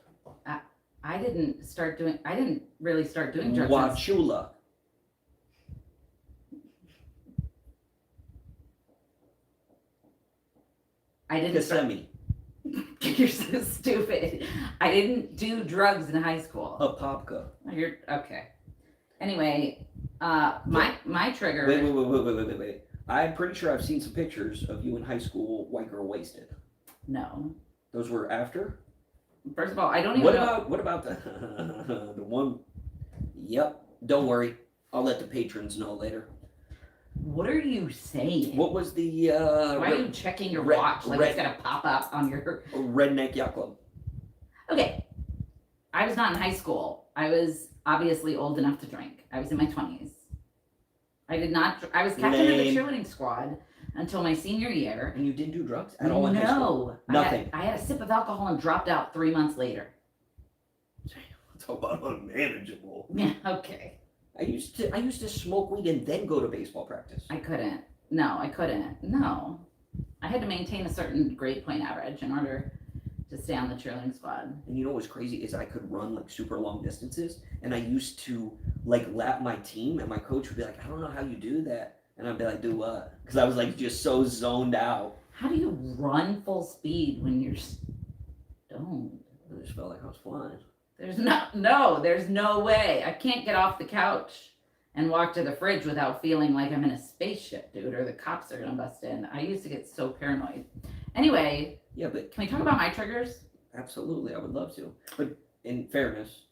I didn't really start doing drugs. Wauchula. I didn't start, Kissimmee. you're so stupid. I didn't do drugs in high school. Apopka. You're okay. Anyway, my trigger. Wait. I'm pretty sure I've seen some pictures of you in high school, white girl wasted. No. Those were after? First of all, I don't even know. What about the the one? Yep. Don't worry. I'll let the patrons know later. What are you saying? What was the Why are you checking your watch like it's gonna pop up on your Redneck Yacht Club? Okay. I was not in high school. I was obviously old enough to drink. I was in my 20s. I was captain of the cheerleading squad until my senior year. And you didn't do drugs at all in high school? No. Nothing. I had a sip of alcohol and dropped out 3 months later. Talk about unmanageable. Yeah, okay. I used to smoke weed and then go to baseball practice. I couldn't. No. I had to maintain a certain grade point average in order to stay on the cheerleading squad. And you know what's crazy is I could run like super long distances, and I used to like lap my team, and my coach would be like, I don't know how you do that. And I'd be like, do what? Because I was like just so zoned out. How do you run full speed when you're stoned? I just felt like I was flying. There's no way. I can't get off the couch and walk to the fridge without feeling like I'm in a spaceship, dude, or the cops are gonna bust in. I used to get so paranoid. Anyway, Yeah, but can we talk about my triggers? absolutely, I would love to. But in fairness,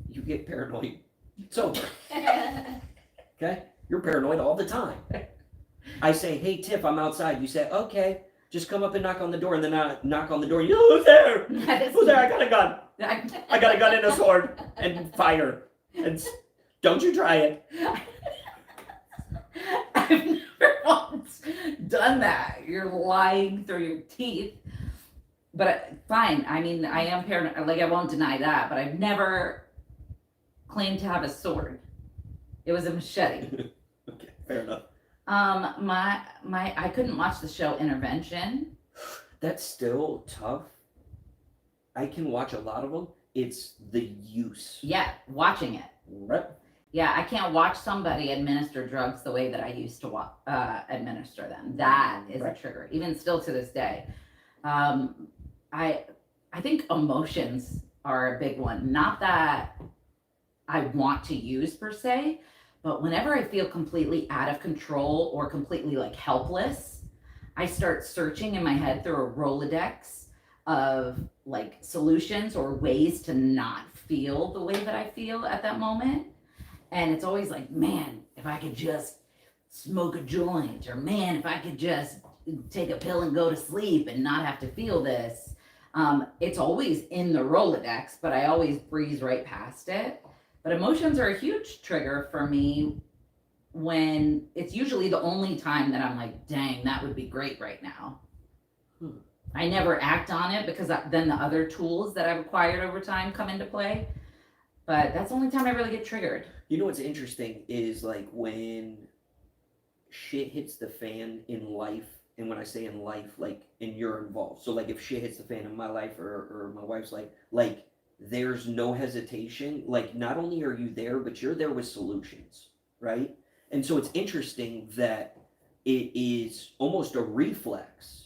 you get paranoid sober. Okay? You're paranoid all the time. I say, hey, Tiff, I'm outside. You say, okay, just come up and knock on the door. And then I knock on the door. You know, who's there? Who's there? I got a gun. I got a gun and a sword and fire. And don't you try it. I've never once done that. You're lying through your teeth. But fine. I mean, I am paranoid. Like, I won't deny that. But I've never claimed to have a sword. It was a machete. Okay, fair enough. I couldn't watch the show Intervention. That's still tough. I can watch a lot of them. It's the use. Yeah, watching it. Right. Yeah, I can't watch somebody administer drugs the way that I used to administer them. That is a trigger, even still to this day. I think emotions are a big one. Not that I want to use per se, but whenever I feel completely out of control or completely like helpless, I start searching in my head through a Rolodex of like solutions or ways to not feel the way that I feel at that moment. And it's always like, man, if I could just smoke a joint, or man, if I could just take a pill and go to sleep and not have to feel this. It's always in the Rolodex, but I always breeze right past it. But emotions are a huge trigger for me when it's usually the only time that I'm like, dang, that would be great right now. I never act on it because then the other tools that I've acquired over time come into play. But that's the only time I really get triggered. You know what's interesting is like when shit hits the fan in life, and when I say in life, like, and you're involved. So like if shit hits the fan in my life or my wife's life, like there's no hesitation. Like not only are you there, but you're there with solutions, right? And so it's interesting that it is almost a reflex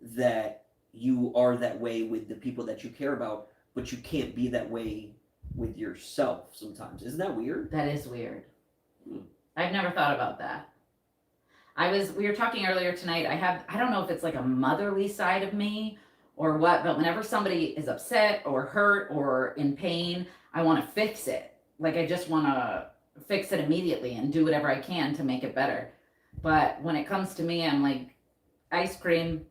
that you are that way with the people that you care about, but you can't be that way with yourself sometimes. Isn't that weird? That is weird. I've never thought about that. We were talking earlier tonight, I don't know if it's like a motherly side of me or what, but whenever somebody is upset or hurt or in pain, I want to fix it. Like, I just want to fix it immediately and do whatever I can to make it better. But when it comes to me, I'm like, ice cream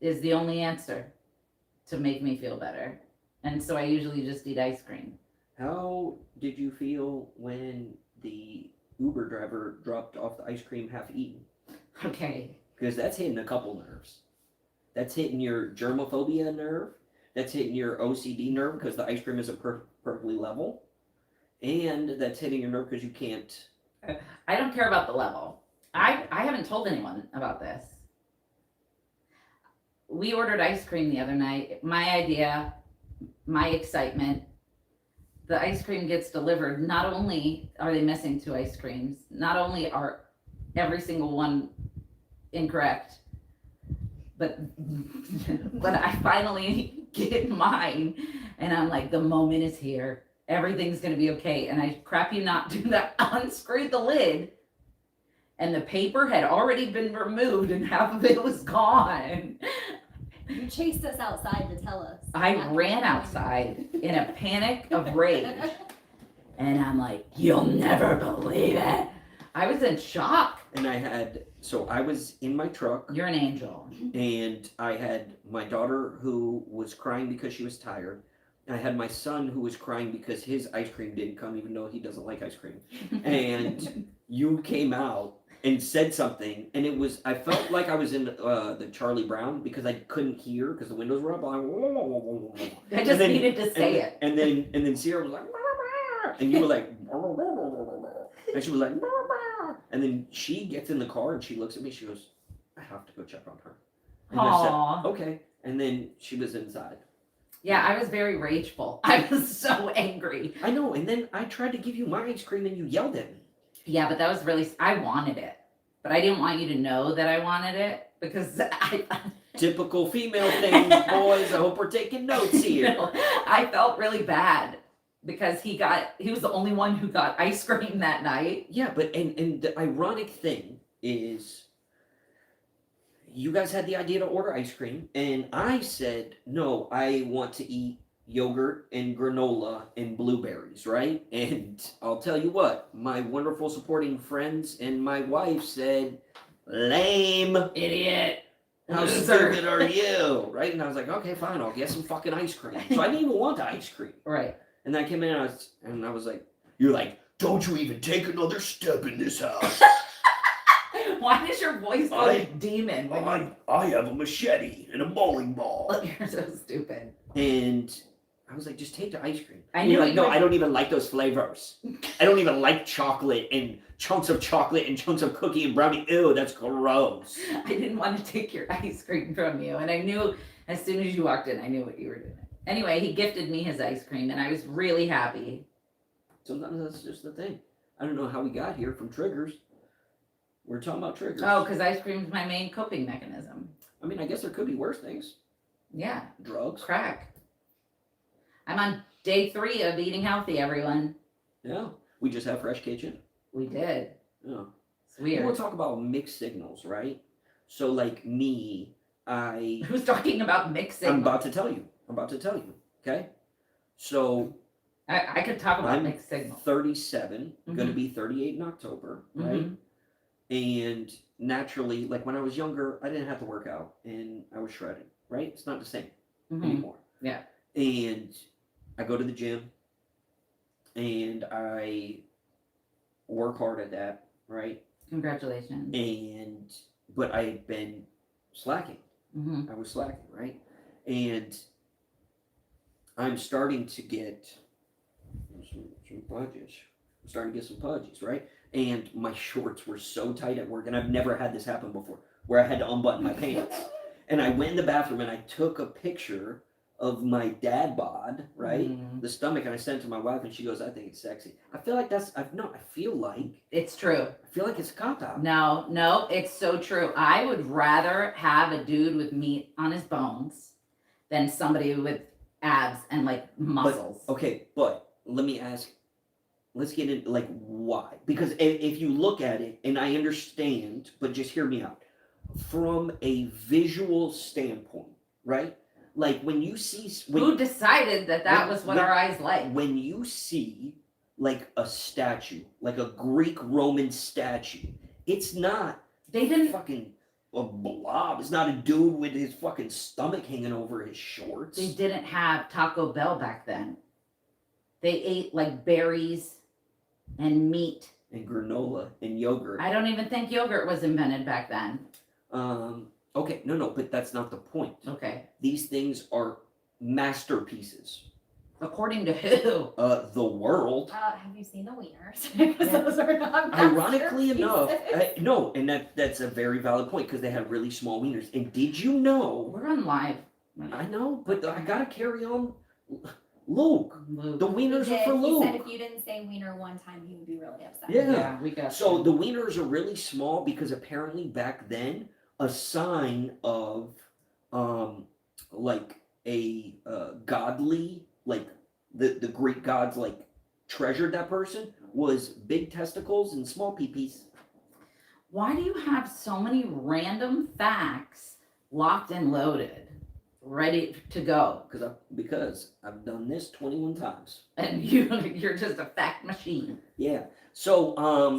is the only answer to make me feel better. And so I usually just eat ice cream. How did you feel when the Uber driver dropped off the ice cream half eaten? Okay. Because that's hitting a couple nerves. That's hitting your germophobia nerve. That's hitting your OCD nerve because the ice cream isn't perfectly level. And that's hitting your nerve because you can't. I don't care about the level. I haven't told anyone about this. We ordered ice cream the other night. My idea, my excitement. The ice cream gets delivered. Not only are they missing 2 ice creams, not only are every single one incorrect, but I finally get mine, and I'm like, the moment is here. Everything's gonna be okay. And I crap you not do that. Unscrewed the lid, and the paper had already been removed, and half of it was gone. You chased us outside to tell us. I ran outside in a panic of rage, and I'm like, you'll never believe it. I was in shock. And I was in my truck. You're an angel. And I had my daughter who was crying because she was tired. I had my son who was crying because his ice cream didn't come, even though he doesn't like ice cream. And you came out and said something, and I felt like I was in the Charlie Brown because I couldn't hear because the windows were up. I just needed to say it. And then Sierra was like, and you were like, and she was like, and then she gets in the car and she looks at me. She goes, I have to go check on her. And I said, okay. And then she was inside. Yeah, I was very rageful. I was so angry. I know. And then I tried to give you my ice cream and you yelled at me. Yeah, but that was really, I wanted it. But I didn't want you to know that I wanted it because Typical female thing, boys. I hope we're taking notes here. No, I felt really bad because he was the only one who got ice cream that night. Yeah, but and the ironic thing is you guys had the idea to order ice cream, and I said, no, I want to eat yogurt and granola and blueberries, right? And I'll tell you what, my wonderful supporting friends and my wife said, lame. Idiot. How stupid are you? Right? And I was like, okay, fine, I'll get some fucking ice cream. So I didn't even want the ice cream. Right. And then I came in and I was like, you're like, don't you even take another step in this house. Why does your voice go like demon? I have a machete and a bowling ball. You're so stupid. And I was like, just take the ice cream. I And knew you're like, you no, were- I don't even like those flavors. I don't even like chocolate and chunks of chocolate and chunks of cookie and brownie. Ew, that's gross. I didn't want to take your ice cream from you. And I knew as soon as you walked in, I knew what you were doing. Anyway, he gifted me his ice cream and I was really happy. Sometimes that's just the thing. I don't know how we got here from triggers. We're talking about triggers. Oh, because ice cream is my main coping mechanism. I mean, I guess there could be worse things. Yeah, Drugs. crack. I'm on day 3 of eating healthy, everyone. Yeah. We just have Fresh Kitchen. We did. Yeah. It's weird. We'll talk about mixed signals, right? So, like me, Who's talking about mixing? I'm about to tell you. Okay? So, I could talk about I'm mixed signal. 37, going to Mhm. be 38 in October, right? Mhm. And naturally, like when I was younger, I didn't have to work out and I was shredded, right? It's not the same Mhm. anymore. Yeah. And I go to the gym and I work hard at that, right? Congratulations. But I've been slacking. Mhm. I was slacking, right? And I'm starting to get some pudges. I'm starting to get some pudges, right? And my shorts were so tight at work, and I've never had this happen before, where I had to unbutton my pants. And I went in the bathroom and I took a picture of my dad bod, right? Mhm. The stomach, and I sent it to my wife, and she goes, I think it's sexy. I feel like I feel like It's true. it's a cop out. No, it's so true. I would rather have a dude with meat on his bones than somebody with abs and like muscles. Okay, but let me ask, let's get into like why? Because if you look at it, and I understand, but just hear me out. From a visual standpoint, right? like when you see Who decided that was what our eyes like? when you see like a statue, like a Greek Roman statue, it's not They didn't. fucking a blob. It's not a dude with his fucking stomach hanging over his shorts. They didn't have Taco Bell back then. They ate like berries and meat. And granola and yogurt. I don't even think yogurt was invented back then. Okay, no, but that's not the point. Okay. These things are masterpieces. According to who? The world. Have you seen the wieners? Because those are not Ironically enough, masterpieces. no, and that's a very valid point because they had really small wieners. And did you know? We're on live. I know, but I gotta carry on. Luke, the wieners are for He Luke. said if you didn't say wiener one time, he would be really upset. Yeah. We got So the wieners are really small because apparently back then a sign of like a godly, like the Greek gods like treasured that person was big testicles and small peepees. Why do you have so many random facts locked and loaded, ready to go? Because I've done this 21 times. And you're just a fact machine. Yeah. So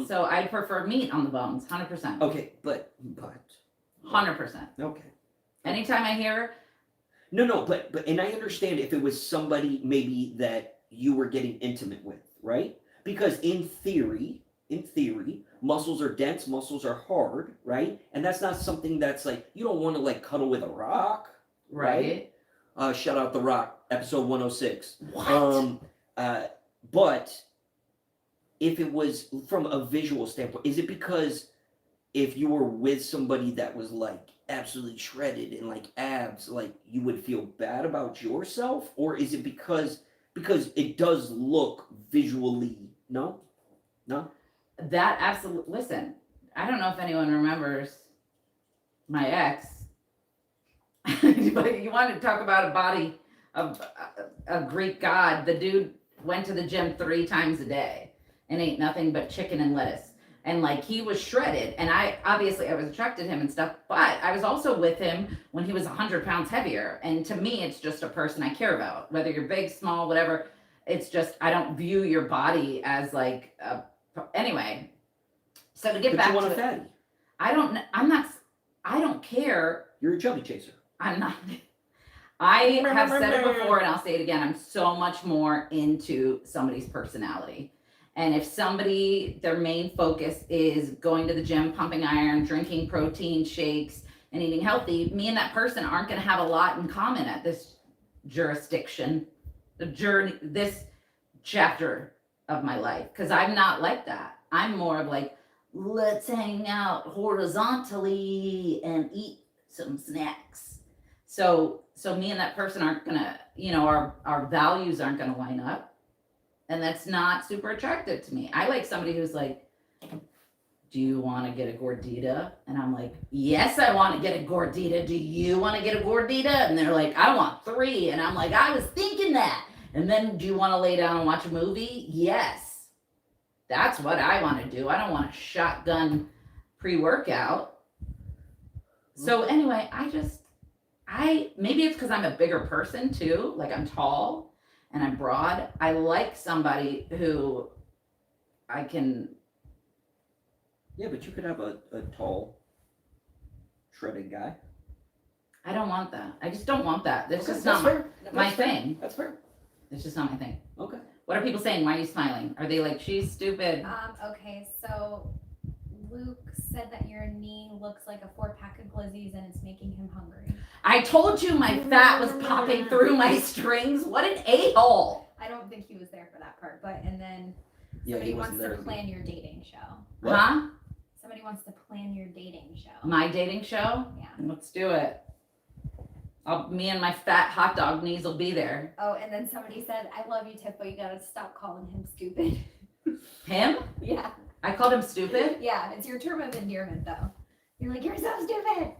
So I prefer meat on the bones, 100%. okay, but 100%. okay. Anytime I hear, No, but and I understand if it was somebody maybe that you were getting intimate with, right? Because in theory, muscles are dense, muscles are hard, right? And that's not something that's like you don't want to like cuddle with a rock, right? Shout out The Rock, episode 106. What? But if it was from a visual standpoint, is it because if you were with somebody that was like absolutely shredded and like abs, like you would feel bad about yourself, or is it because it does look visually? No. That absolutely. Listen, I don't know if anyone remembers my ex, but you want to talk about a body of a Greek god? The dude went to the gym 3 times a day and ate nothing but chicken and lettuce. And like he was shredded, and I was attracted to him and stuff, but I was also with him when he was 100 pounds heavier. And to me, it's just a person I care about, whether you're big, small, whatever. It's just, I don't view your body as like anyway. So to get But back you want to a fatty. I don't care. You're a chubby chaser. I'm not. I have said it before and I'll say it again. I'm so much more into somebody's personality. And if somebody, their main focus is going to the gym, pumping iron, drinking protein shakes, and eating healthy, me and that person aren't going to have a lot in common at this jurisdiction, this chapter of my life. Because I'm not like that. I'm more of like, let's hang out horizontally and eat some snacks. So me and that person aren't going to, our values aren't going to line up. And that's not super attractive to me. I like somebody who's like, do you want to get a gordita? And I'm like, yes, I want to get a gordita. Do you want to get a gordita? And they're like, I want 3. And I'm like, I was thinking that. And then do you want to lay down and watch a movie? Yes. That's what I want to do. I don't want a shotgun pre-workout. So anyway, maybe it's because I'm a bigger person too. Like I'm tall. And I'm broad. I like somebody who I can. Yeah, but you could have a tall, shredded guy. I don't want that. I just don't want that. That's Okay, just that's not fair. my That's fair. thing. That's fair. It's just not my thing. Okay. What are people saying? Why are you smiling? Are they like, she's stupid? Okay, so Luke said that your knee looks like a 4-pack of glizzies and it's making him hungry. I told you my fat was popping through my strings. What an a-hole. I don't think he was there for that part, and then Yeah, somebody he wants wasn't there. to plan your dating show. What? Huh? Somebody wants to plan your dating show. My dating show? Yeah. Let's do it. Me and my fat hot dog knees will be there. Oh, and then somebody said, I love you, Tiff, but you gotta stop calling him stupid. Him? Yeah. I called him stupid? Yeah, it's your term of endearment, though. You're like, you're so stupid.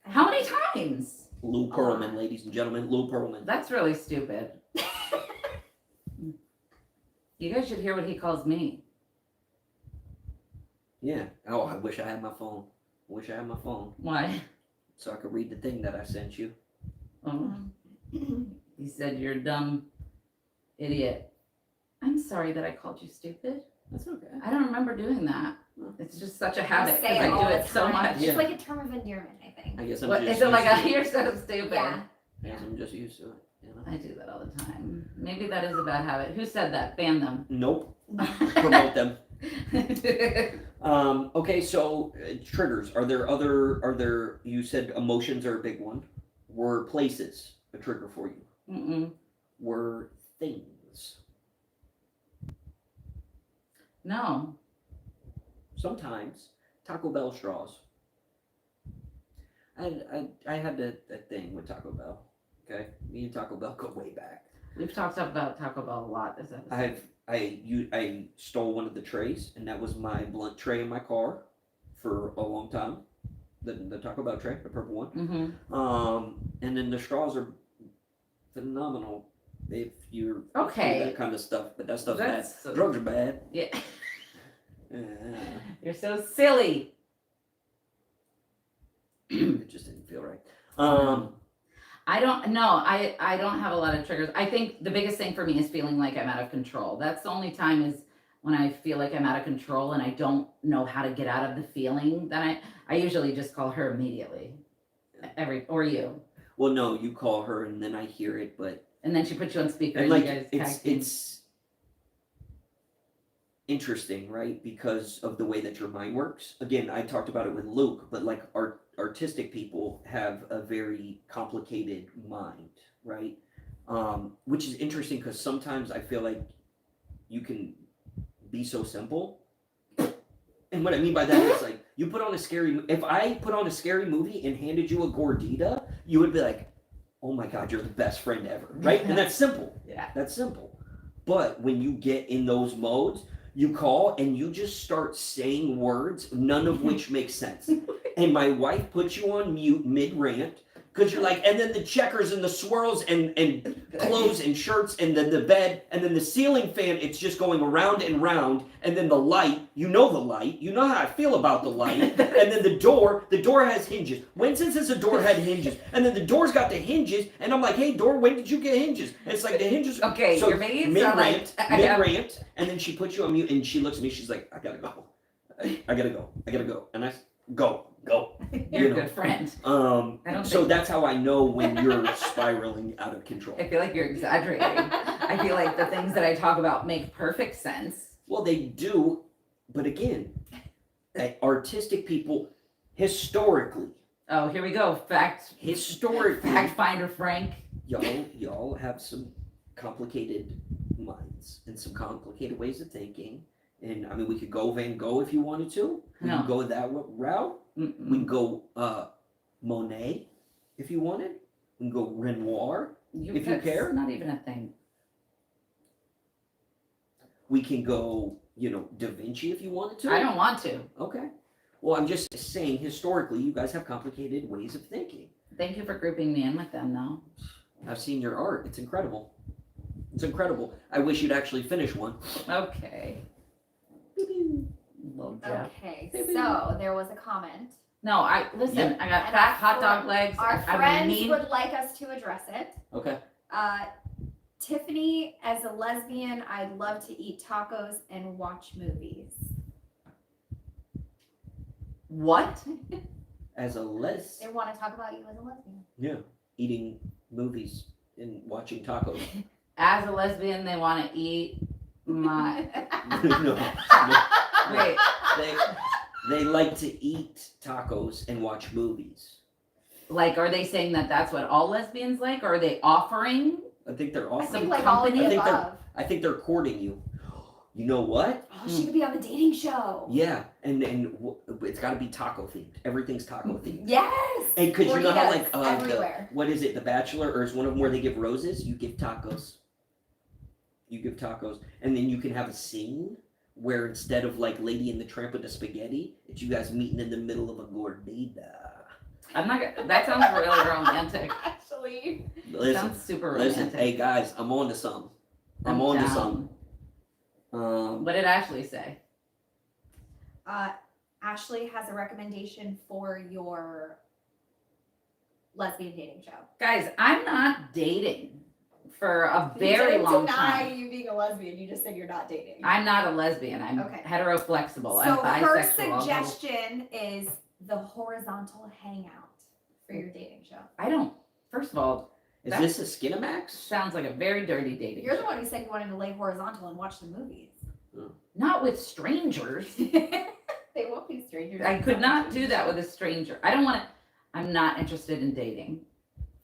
How many times? Lou Pearlman, ladies and gentlemen, Lou Pearlman. That's really stupid. You guys should hear what he calls me. Yeah. Oh, I wish I had my phone. Why? Why? So I could read the thing that I sent you. Oh, he said you're a dumb idiot. I'm sorry that I called you stupid. That's okay. I don't remember doing that. It's just such a habit say because it I all do the it so time. much. Yeah. It's like a term of endearment, I think. I guess I'm What just is it like? used to You're so stupid. Yeah. I guess I'm just used to it. You know? I do that all the time. Maybe that is a bad habit. Who said that? Ban them. Nope. Promote them. Okay, so triggers. Are there, you said emotions are a big one. Were places a trigger for you? Mm-mm. Were things? No. Sometimes. Taco Bell straws. I had that thing with Taco Bell. Okay? Me and Taco Bell go way back. We've talked about Taco Bell a lot this episode. I stole one of the trays, and that was my blunt tray in my car for a long time. The Taco Bell tray, the purple one. Mm-hmm. And then the straws are phenomenal if you're Okay. that kind of stuff. But that stuff's That's bad. so- Drugs are bad. Yeah. Yeah. You're so silly. It just didn't feel right. I don't know. I don't have a lot of triggers. I think the biggest thing for me is feeling like I'm out of control. That's the only time is when I feel like I'm out of control and I don't know how to get out of the feeling that I usually just call her immediately. Or you. Well, no, you call her and then I hear it, but And then she puts you on speaker and and like you guys it's tag team. it's interesting, right? Because of the way that your mind works. Again, I talked about it with Luke, but like artistic people have a very complicated mind, right? Which is interesting because sometimes I feel like you can be so simple. And what I mean by that is like you put on a scary. If I put on a scary movie and handed you a gordita, you would be like, "Oh my God, you're the best friend ever," right? And that's simple. Yeah. That's simple. But when you get in those modes, you call and you just start saying words, none of which make sense. And my wife puts you on mute mid-rant because you're like, and then the checkers and the swirls and clothes and shirts and then the bed and then the ceiling fan, it's just going around and round. And then the light, you know how I feel about the light. And then the door has hinges. When since the door had hinges? And then the door's got the hinges. And I'm like, hey, door, when did you get hinges? And it's like the hinges. Okay, so you're making it sound like mid-rant. And then she puts you on mute and she looks at me, she's like, I gotta go. I gotta go. And I go. You're a good friend. So that's how I know when you're spiraling out of control. I feel like you're exaggerating. I feel like the things that I talk about make perfect sense. Well, they do, but again, artistic people, historically. Oh, here we go. Fact finder Frank. Y'all have some complicated minds and some complicated ways of thinking. And I mean, we could go Van Gogh if you wanted to. We could go that route. Mm-mm. We can go Monet if you wanted. We can go Renoir if you care. Not even a thing. We can go, Da Vinci if you wanted to. I don't want to. Okay. Well, I'm just saying, historically, you guys have complicated ways of thinking. Thank you for grouping me in with them, though. I've seen your art. It's incredible. I wish you'd actually finish one. Okay. Little Jeff. Okay, so there was a comment. No, I got And fat hot dog legs. Our I'm friends mean. would like us to address it. Okay. Tiffany, as a lesbian, I'd love to eat tacos and watch movies. What? As a They want to talk about you as a lesbian. Yeah. Eating movies and watching tacos. As a lesbian, they want to eat my. No. Wait. They like to eat tacos and watch movies. Like, are they saying that that's what all lesbians like? Or are they offering? I think they're I offering. think like all of the I think above. I think they're courting you. You know what? Oh, she could be on the dating show. Yeah, and it's got to be taco themed. Everything's taco themed. Yes. And because you know how like everywhere. what is it? The Bachelor, or is one of them where they give roses? You give tacos. You give tacos, and then you can have a scene where instead of like Lady and the Tramp with the spaghetti, it's you guys meeting in the middle of a gordita. I'm not gonna. That sounds really romantic. Actually. Sounds super romantic. Listen, hey guys, I'm on to something. I'm on to something. What did Ashley say? Ashley has a recommendation for your lesbian dating show. Guys, I'm not dating for a You very didn't long deny time. you being a lesbian. You just said you're not dating. I'm not a lesbian. I'm Okay. hetero-flexible. So I'm her bisexual. I'll go- suggestion is the horizontal hangout for your dating show. I don't. First of all, Is That- this a Skinamax? sounds like a very dirty dating. You're the show. one who said you wanted to lay horizontal and watch the movies. Not with strangers. They won't be strangers. I could not do that with a stranger. I don't want to. I'm not interested in dating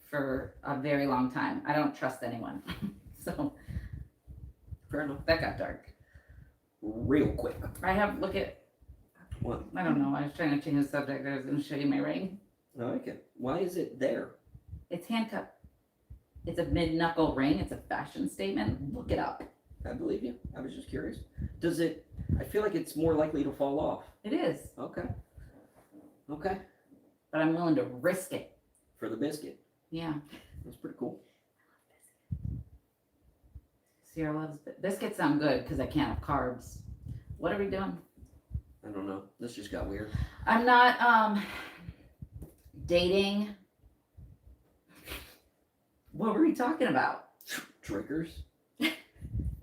for a very long time. I don't trust anyone. So Fair enough. that got dark. Real quick. I have look at. What? I don't know. I was trying to change the subject. I was going to show you my ring. I like it. Why is it there? It's handcuffed. It's a mid-knuckle ring. It's a fashion statement. Look it up. I believe you. I was just curious. Does it? I feel like it's more likely to fall off. It is, Okay. Okay. but I'm willing to risk it. For the biscuit. Yeah. That's pretty cool. Sierra loves biscuits. Sound good because I can't have carbs. What are we doing? I don't know. This just got weird. I'm not dating. What were we talking about? Triggers.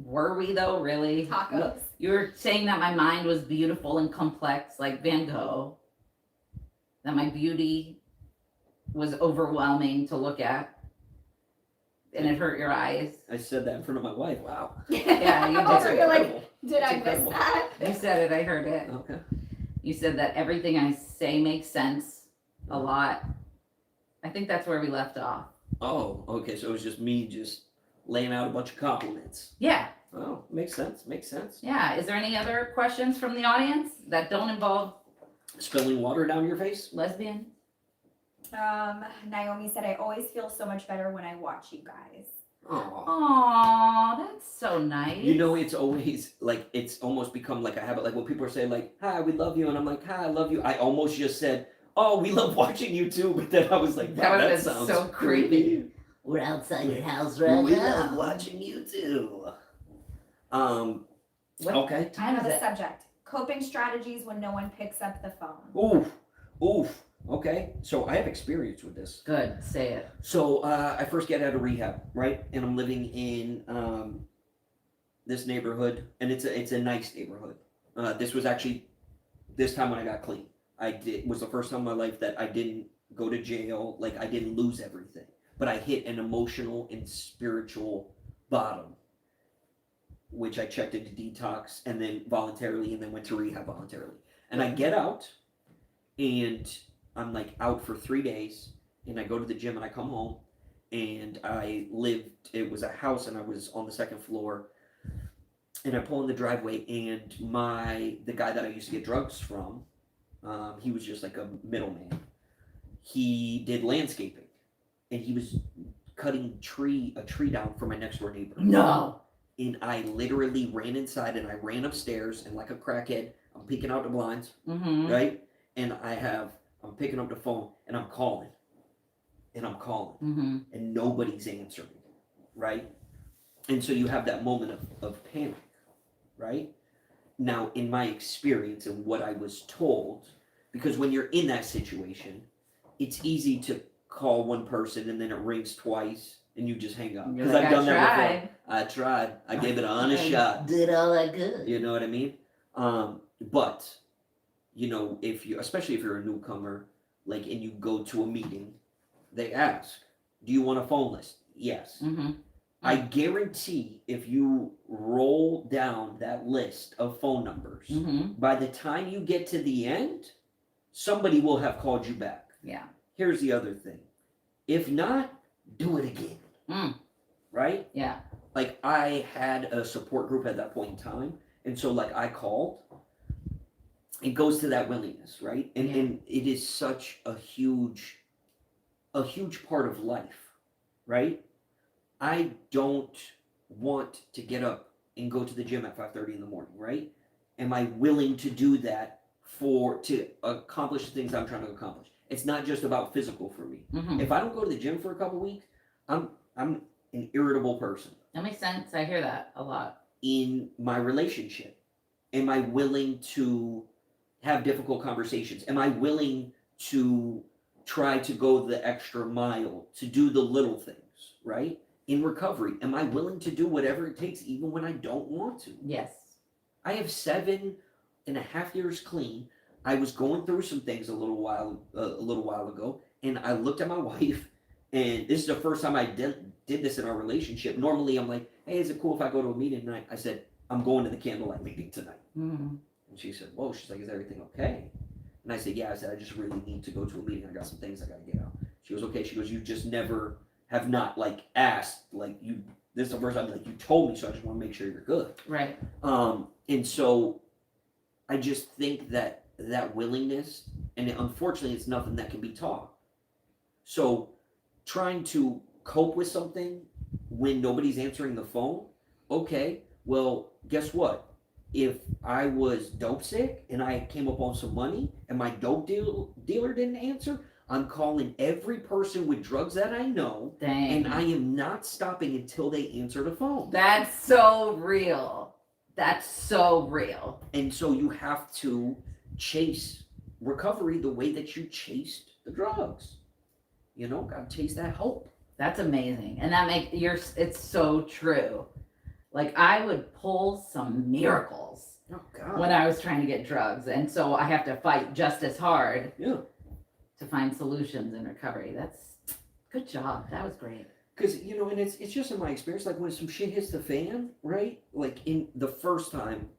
Were we though, really? Tacos. You were saying that my mind was beautiful and complex like Van Gogh. That my beauty was overwhelming to look at. And it hurt your eyes. I said that in front of my wife. Wow. Yeah, you Also, did. you're like, Incredible. did I miss incredible. that? You said it, I heard it. Okay. You said that everything I say makes sense a lot. I think that's where we left off. Oh, okay. So it was just me just laying out a bunch of compliments. Yeah, Oh, makes sense. Makes sense. yeah. Is there any other questions from the audience that don't involve Spilling water down your face? lesbian? Naomi said, I always feel so much better when I watch you guys. Oh. Aw, that's so nice. You know, it's always like it's almost become like a habit. Like when people are saying like, "Hi, we love you," and I'm like, "Hi, I love you." I almost just said, "Oh, we love watching you too," but then I was like, That "Wow, would've that been sounds so creepy. We're outside your house right we love watching you too. What Okay. time is Another it? subject. Coping strategies when no one picks up the phone. Oof. Oof. Okay. So I have experience with this. Good, say it. So I first get out of rehab, right? And I'm living in this neighborhood, and it's a nice neighborhood. This was actually this time when I got clean. Was the first time in my life that I didn't go to jail. Like I didn't lose everything, but I hit an emotional and spiritual bottom, which I checked into detox and then voluntarily, and then went to rehab voluntarily. And I get out, and I'm like out for 3 days, and I go to the gym, and I come home, and it was a house, and I was on the second floor, and I pull in the driveway, and the guy that I used to get drugs from, he was just like a middleman. He did landscaping, and he was cutting a tree down for my next door neighbor. No. And I literally ran inside, and I ran upstairs, and like a crackhead, I'm peeking out the blinds, Mm-hmm. right? And I'm picking up the phone, and I'm calling, Mm-hmm. and nobody's answering, right? And so you have that moment of panic, right? Now, in my experience and what I was told, because when you're in that situation, it's easy to call one person and then it rings twice and you just hang up. You're Because like, I've done that before. tried. I tried. I gave it a honest shot. Did all I could. You know what I mean? But you know, especially if you're a newcomer, like, and you go to a meeting, they ask, "Do you want a phone list?" Yes. Mm-hmm. I guarantee if you roll down that list of phone numbers, Mm-hmm. by the time you get to the end, somebody will have called you back. Yeah. Here's the other thing. If not, do it again. Mm. Right? Yeah. Like I had a support group at that point in time, and so like I called. It goes to that willingness, right? And Yeah. and it is such a huge part of life, right? I don't want to get up and go to the gym at 5:30 in the morning, right? Am I willing to do that to accomplish the things I'm trying to accomplish? It's not just about physical for me. Mm-hmm. If I don't go to the gym for a couple weeks, I'm an irritable person. That makes sense. I hear that a lot. In my relationship, am I willing to have difficult conversations? Am I willing to try to go the extra mile to do the little things, right? In recovery, am I willing to do whatever it takes even when I don't want to? Yes. I have 7.5 years clean. I was going through some things a little while ago, and I looked at my wife, and this is the first time I did this in our relationship. Normally, I'm like, "Hey, is it cool if I go to a meeting tonight?" I said, "I'm going to the candlelight meeting tonight." Mm-hmm. And she said, "Whoa." She's like, "Is everything okay?" And I said, "Yeah." I said, "I just really need to go to a meeting. I got some things I got to get out." She goes, "Okay." She goes, "You just never have not like asked like you. This is the first time like you told me, so I just want to make sure you're good." Right. And so I just think that willingness, and unfortunately, it's nothing that can be taught. So trying to cope with something when nobody's answering the phone, okay, well, guess what? If I was dope sick and I came up on some money and my dope dealer didn't answer, I'm calling every person with drugs that I know, Dang. and I am not stopping until they answer the phone. That's so real. That's so real. And so you have to chase recovery the way that you chased the drugs. You know, gotta chase that hope. That's amazing. And that it's so true. Like I would pull some miracles Oh God. when I was trying to get drugs. And so I have to fight just as hard Yeah. to find solutions in recovery. That's good job. That was great. Because, you know, and it's just in my experience, like when some shit hits the fan, right? Like in the first time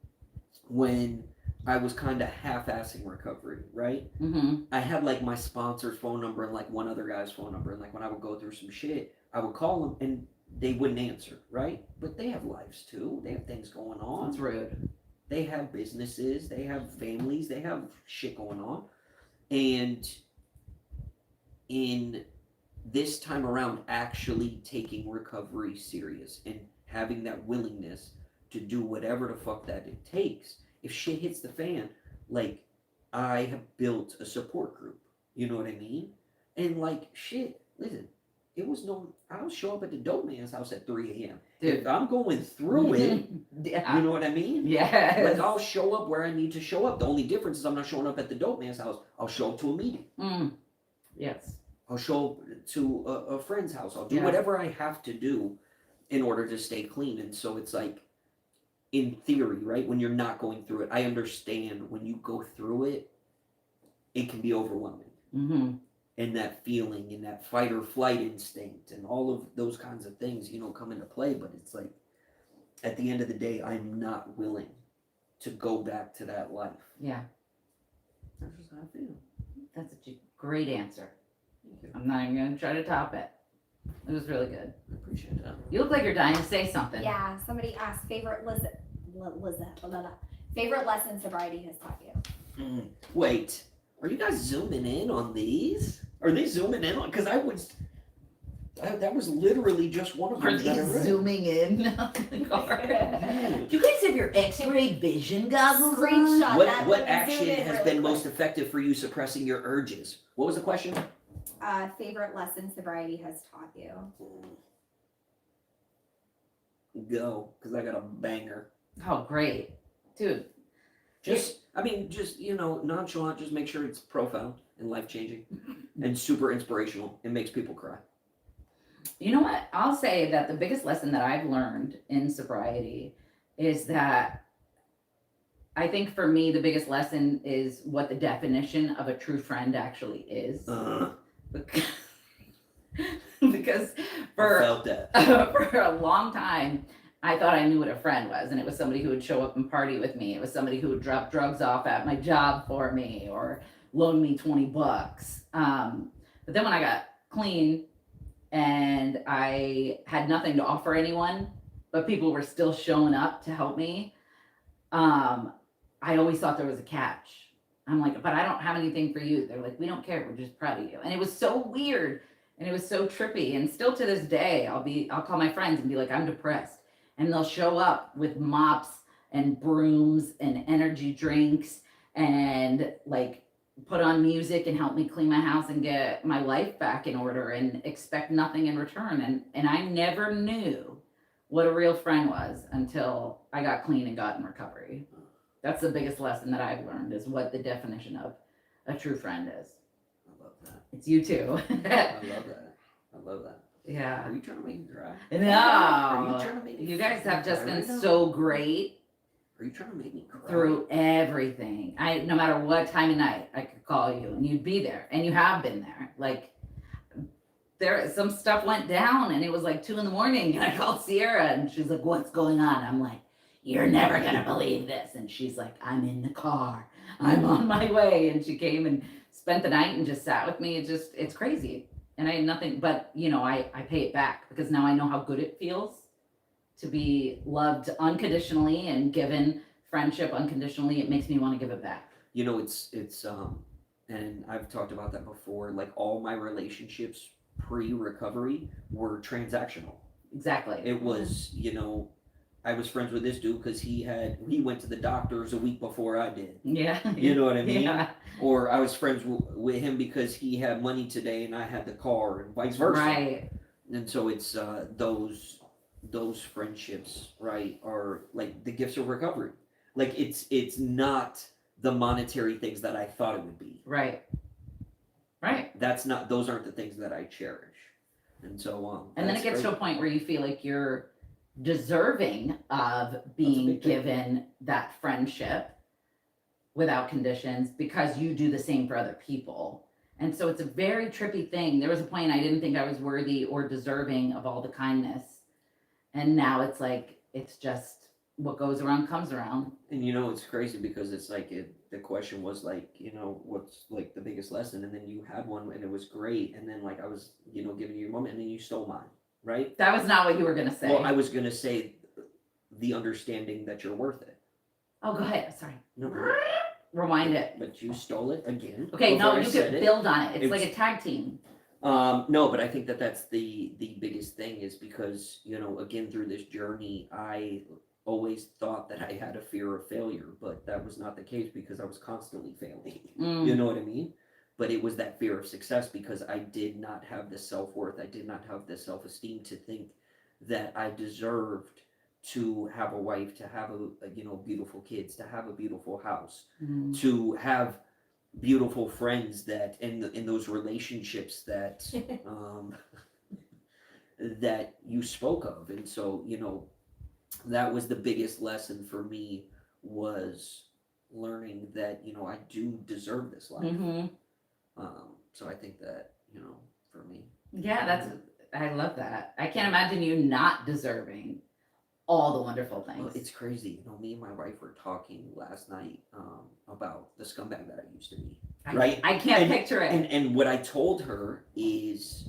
when I was kind of half-assing recovery, right? Mm-hmm. I had like my sponsor's phone number and like one other guy's phone number. And like when I would go through some shit, I would call them and they wouldn't answer, right? But they have lives too. They have things going on. That's rude. They have businesses. They have families. They have shit going on. And in this time around, actually taking recovery serious and having that willingness to do whatever the fuck that it takes. If shit hits the fan, like I have built a support group. You know what I mean? And like shit, listen, I'll show up at the dope man's house at 3 a.m. Dude. If I'm going through it, Yeah. you know what I mean? Yes. Like I'll show up where I need to show up. The only difference is I'm not showing up at the dope man's house. I'll show up to a meeting. Yes. I'll show up to a friend's house. I'll do Yeah. whatever I have to do in order to stay clean. And so it's like, in theory, right? When you're not going through it, I understand when you go through it, it can be overwhelming. Mm-hmm. And that feeling and that fight or flight instinct and all of those kinds of things, you know, come into play. But it's like, at the end of the day, I'm not willing to go back to that life. Yeah. That's just how I feel. That's a great answer. Thank you. I'm not even going to try to top it. It was really good. I appreciate that. You look like you're dying to say something. Yeah, somebody asked favorite lesson sobriety has taught you. Wait, are you guys zooming in on these? Are they zooming in on? Because that was literally just one of Are them that I they read. zooming in on the card? Yeah. Do you guys have your X-ray vision goggles on? Screenshot. that What would action zoom in has really been quick. most effective for you suppressing your urges? What was the question? Favorite lesson sobriety has taught you. Go, because I got a banger. Oh, great. Dude. Just you know, nonchalant. Just make sure it's profound and life changing and super inspirational. It makes people cry. You know what? I'll say that the biggest lesson that I've learned in sobriety is that I think for me, the biggest lesson is what the definition of a true friend actually is. Because I for felt that. for a long time, I thought I knew what a friend was, and it was somebody who would show up and party with me. It was somebody who would drop drugs off at my job for me or loan me $20. But then when I got clean and I had nothing to offer anyone, but people were still showing up to help me, I always thought there was a catch. I'm like, but I don't have anything for you. They're like, we don't care. We're just proud of you. And it was so weird and it was so trippy. And still to this day, I'll call my friends and be like, I'm depressed. And they'll show up with mops and brooms and energy drinks and like put on music and help me clean my house and get my life back in order and expect nothing in return. And I never knew what a real friend was until I got clean and got in recovery. That's the biggest lesson that I've learned is what the definition of a true friend is. I love that. It's you too. I love that. I love that. Yeah. Are you trying to make me cry? No. Are you trying to make me You guys have just cry been right now? so great Are you trying to make me cry? through everything. No matter what time of night, I could call you and you'd be there, and you have been there. Like, some stuff went down, and it was like 2 a.m, and I called Sierra, and she's like, "What's going on?" I'm like, "You're never gonna believe this," and she's like, "I'm in the car. I'm on my way," and she came and spent the night and just sat with me. It's crazy, and I had nothing but I pay it back because now I know how good it feels to be loved unconditionally and given friendship unconditionally. It makes me want to give it back. It's and I've talked about that before. Like, all my relationships pre-recovery were transactional. Exactly. It was, I was friends with this dude because he went to the doctors a week before I did. Yeah. You know what I mean? Yeah. Or I was friends with him because he had money today and I had the car, and vice versa. Right. And so it's those friendships, right, are like the gifts of recovery. Like, it's not the monetary things that I thought it would be. Right. Right. Those aren't the things that I cherish. And so and then it gets to a point where you feel like you're deserving of being given that friendship without conditions because you do the same for other people. And so it's a very trippy thing. There was a point I didn't think I was worthy or deserving of all the kindness. And now it's like, it's just what goes around comes around. And it's crazy because it's like the question was like, what's like the biggest lesson? And then you had one and it was great. And then like I was, giving you your moment, and then you stole mine, right? That was not what you were going to say. Well, I was going to say the understanding that you're worth it. Oh, go ahead. Sorry. No. Rewind it. But you stole it again. Okay, no, you could build on it. It's like a tag team. No, but I think that's the biggest thing is because, again, through this journey, I always thought that I had a fear of failure, but that was not the case because I was constantly failing. You know what I mean? But it was that fear of success because I did not have the self-worth. I did not have the self-esteem to think that I deserved to have a wife, to have beautiful kids, to have a beautiful house, to have beautiful friends that in those relationships that that you spoke of. And so that was the biggest lesson for me, was learning that I do deserve this life. So I think that for me, I love that. I can't imagine you not deserving all the wonderful things. Well, it's crazy. Me and my wife were talking last night about the scumbag that I used to be. Right? I can't picture it. And what I told her is,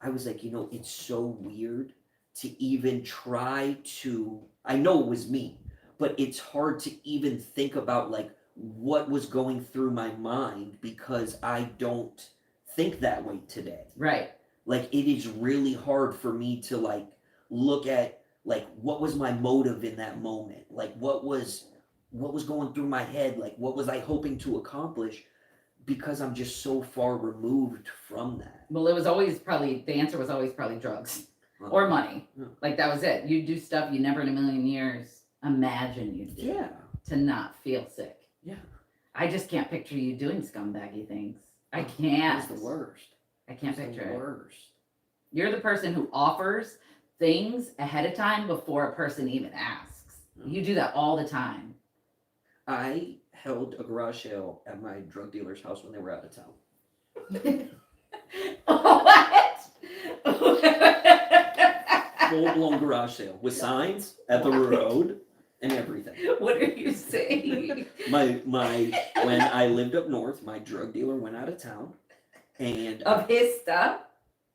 I was like, it's so weird to even try to, I know it was me, but it's hard to even think about like what was going through my mind because I don't think that way today. Right. Like, it is really hard for me to like look at like what was my motive in that moment, like what was going through my head, like what was I hoping to accomplish, because I'm just so far removed from that. Well, it was always probably, the answer was always probably drugs or money. Yeah. Like, that was it. You do stuff you never in a million years imagine you'd do. Yeah. To not feel sick. Yeah. I just can't picture you doing scumbaggy things. I can't. It's the worst. I can't picture it. Worst. You're the person who offers things ahead of time before a person even asks. You do that all the time. I held a garage sale at my drug dealer's house when they were out of town. What? Full-blown garage sale with signs at the road and everything. What are you saying? My when I lived up north, my drug dealer went out of town, and Of his stuff?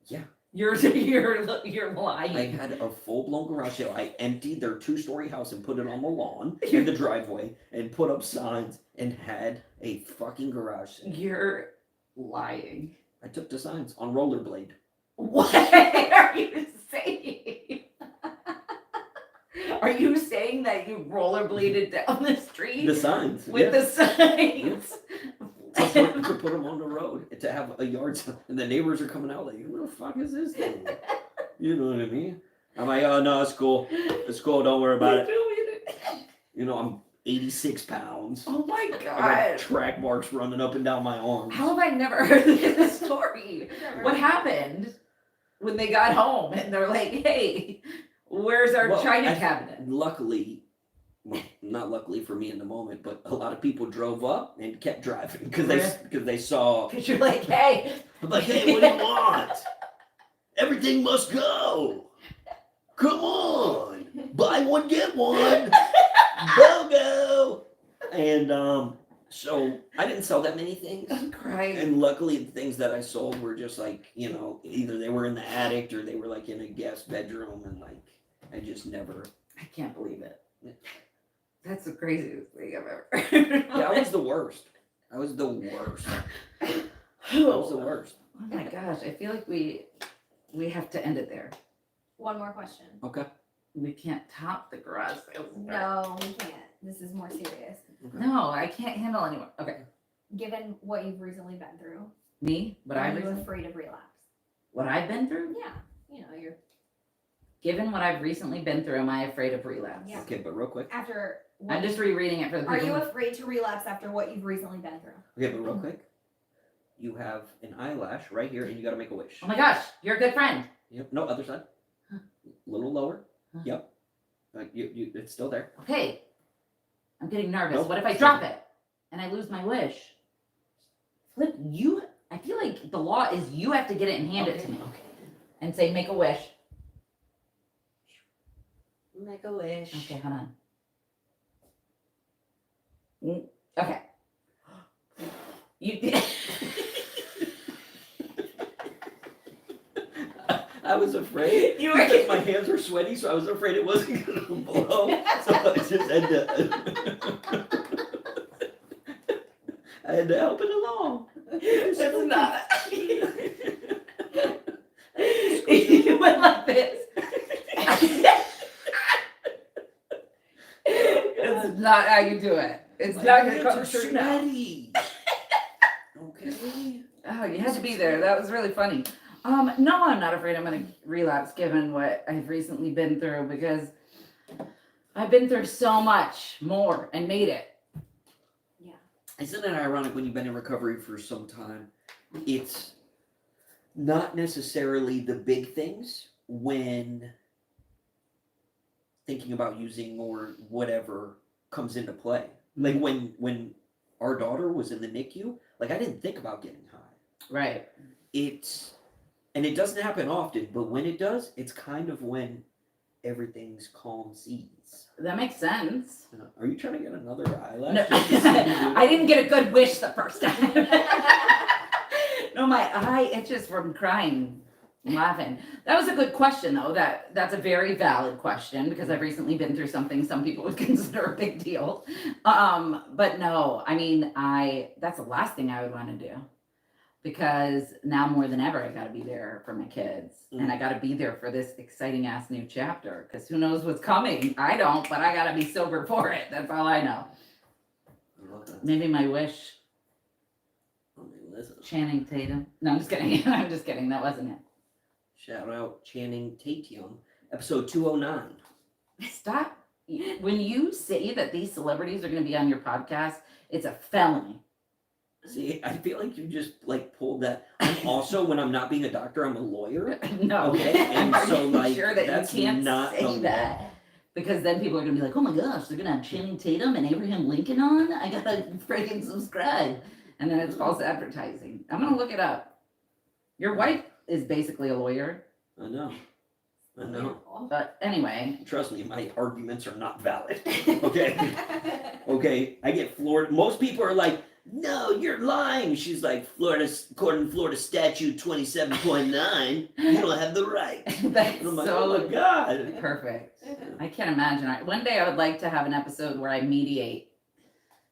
Yeah. You're lying. I had a full-blown garage sale. I emptied their 2-story house and put it on the lawn in the driveway and put up signs and had a fucking garage sale. You're lying. I took the signs on rollerblade. What are you saying? Are you saying that you rollerbladed down the street? The signs. With the signs? To put them on the road, to have a yard sale. And the neighbors are coming out like, who the fuck is this thing? You know what I mean? I'm like, oh no, it's cool. It's cool, don't worry about it. 86 pounds. Oh my I got god. track marks running up and down my arms. How have I never heard this story? What happened when they got home and they're like, hey, where's our china cabinet? Luckily, well, not luckily for me in the moment, but a lot of people drove up and kept driving because they saw. Because you're like, hey. I'm like, hey, what do you want? Everything must go. Come on, buy one get one. Go. And so I didn't sell that many things. I'm crying. And luckily, the things that I sold were just like, you know, either they were in the attic or they were like in a guest bedroom, and like I just never. I can't believe it. That's the craziest thing I've ever heard. Yeah, I was the worst. I was the worst. Oh my gosh, I feel like we have to end it there. One more question. Okay. We can't top the garage sales. No, we can't. This is more serious. No, I can't handle anymore. Okay. Given what you've recently been through, Me? are you afraid of relapse? What I've been through? Yeah. You know, you're Given what I've recently been through, am I afraid of relapse? Yeah. Okay, but real quick. after. I'm just rereading it for the people. Are you afraid to relapse after what you've recently been through? Okay, but real quick. You have an eyelash right here, and you got to make a wish. Oh my gosh, you're a good friend. Yep. No, other side. Huh. A little lower. Huh. Yep. Like it's still there. Okay. I'm getting nervous. Nope. What if I drop it and I lose my wish? Flip, I feel like the law is you have to get it and hand it to me. Okay. And say, make a wish. Make a wish. Okay, hold on. Okay. You did. I was afraid. You were because my hands were sweaty, so I was afraid it wasn't going to blow. So I just had to. I had to help it along. It's not. You went like this. It's not how you do it. It's not going to come true now. Sweaty. Okay. Oh, you had to be there. That was really funny. No, I'm not afraid I'm going to relapse given what I've recently been through because I've been through so much more and made it. Yeah. Isn't it ironic when you've been in recovery for some time? It's not necessarily the big things when thinking about using or whatever comes into play. Like when our daughter was in the NICU, like I didn't think about getting high. Right. And it doesn't happen often, but when it does, it's kind of when everything's calm seas. That makes sense. Are you trying to get another eyelash? No, I didn't get a good wish the first time. No, my eye itches from crying, laughing. That was a good question, though. That's a very valid question because I've recently been through something some people would consider a big deal. But no, I mean, that's the last thing I would want to do. Because now more than ever, I got to be there for my kids. And I got to be there for this exciting ass new chapter. Because who knows what's coming? I don't, but I got to be sober for it. That's all I know. Maybe my wish. Channing Tatum. No, I'm just kidding. I'm just kidding. That wasn't it. Shout out Channing Tatum, episode 209. Stop. When you say that these celebrities are going to be on your podcast, it's a felony. See, I feel like you just like pulled that. I'm also, when I'm not being a doctor, I'm a lawyer. No. Okay. And Are so you like sure that that's you can't not say that? Because then people are gonna be like, oh my gosh, they're gonna have Channing Tatum and Abraham Lincoln on? I gotta freaking subscribe. And then it's false advertising. I'm gonna look it up. Your wife is basically a lawyer. I know. But anyway. Trust me, my arguments are not valid. Okay. Okay. I get floored. Most people are like, no, you're lying. She's like, according to Florida statute 27.9, you don't have the right. That's I'm like, so oh my God. perfect. I can't imagine. One day I would like to have an episode where I mediate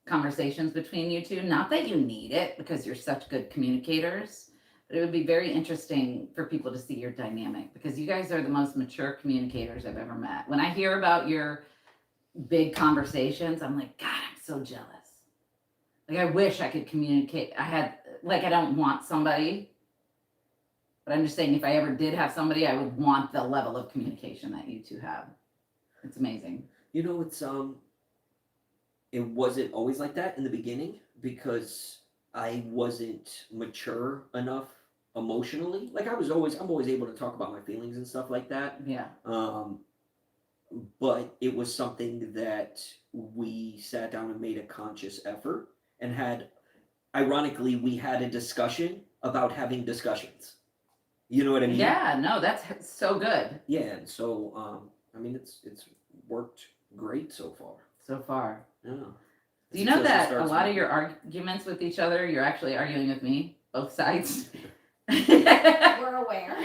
conversations between you two. Not that you need it because you're such good communicators, but it would be very interesting for people to see your dynamic because you guys are the most mature communicators I've ever met. When I hear about your big conversations, I'm like, God, I'm so jealous. Like, I wish I could communicate. I don't want somebody, but I'm just saying if I ever did have somebody, I would want the level of communication that you two have. It's amazing. You know, it's it wasn't always like that in the beginning because I wasn't mature enough emotionally. Like I'm always able to talk about my feelings and stuff like that. Yeah. But it was something that we sat down and made a conscious effort and ironically, we had a discussion about having discussions. You know what I mean? Yeah, no, that's so good. Yeah, and so, I mean, it's worked great so far. So far. Yeah. Do you know that a lot of your arguments with each other, you're actually arguing with me, both sides? We're aware.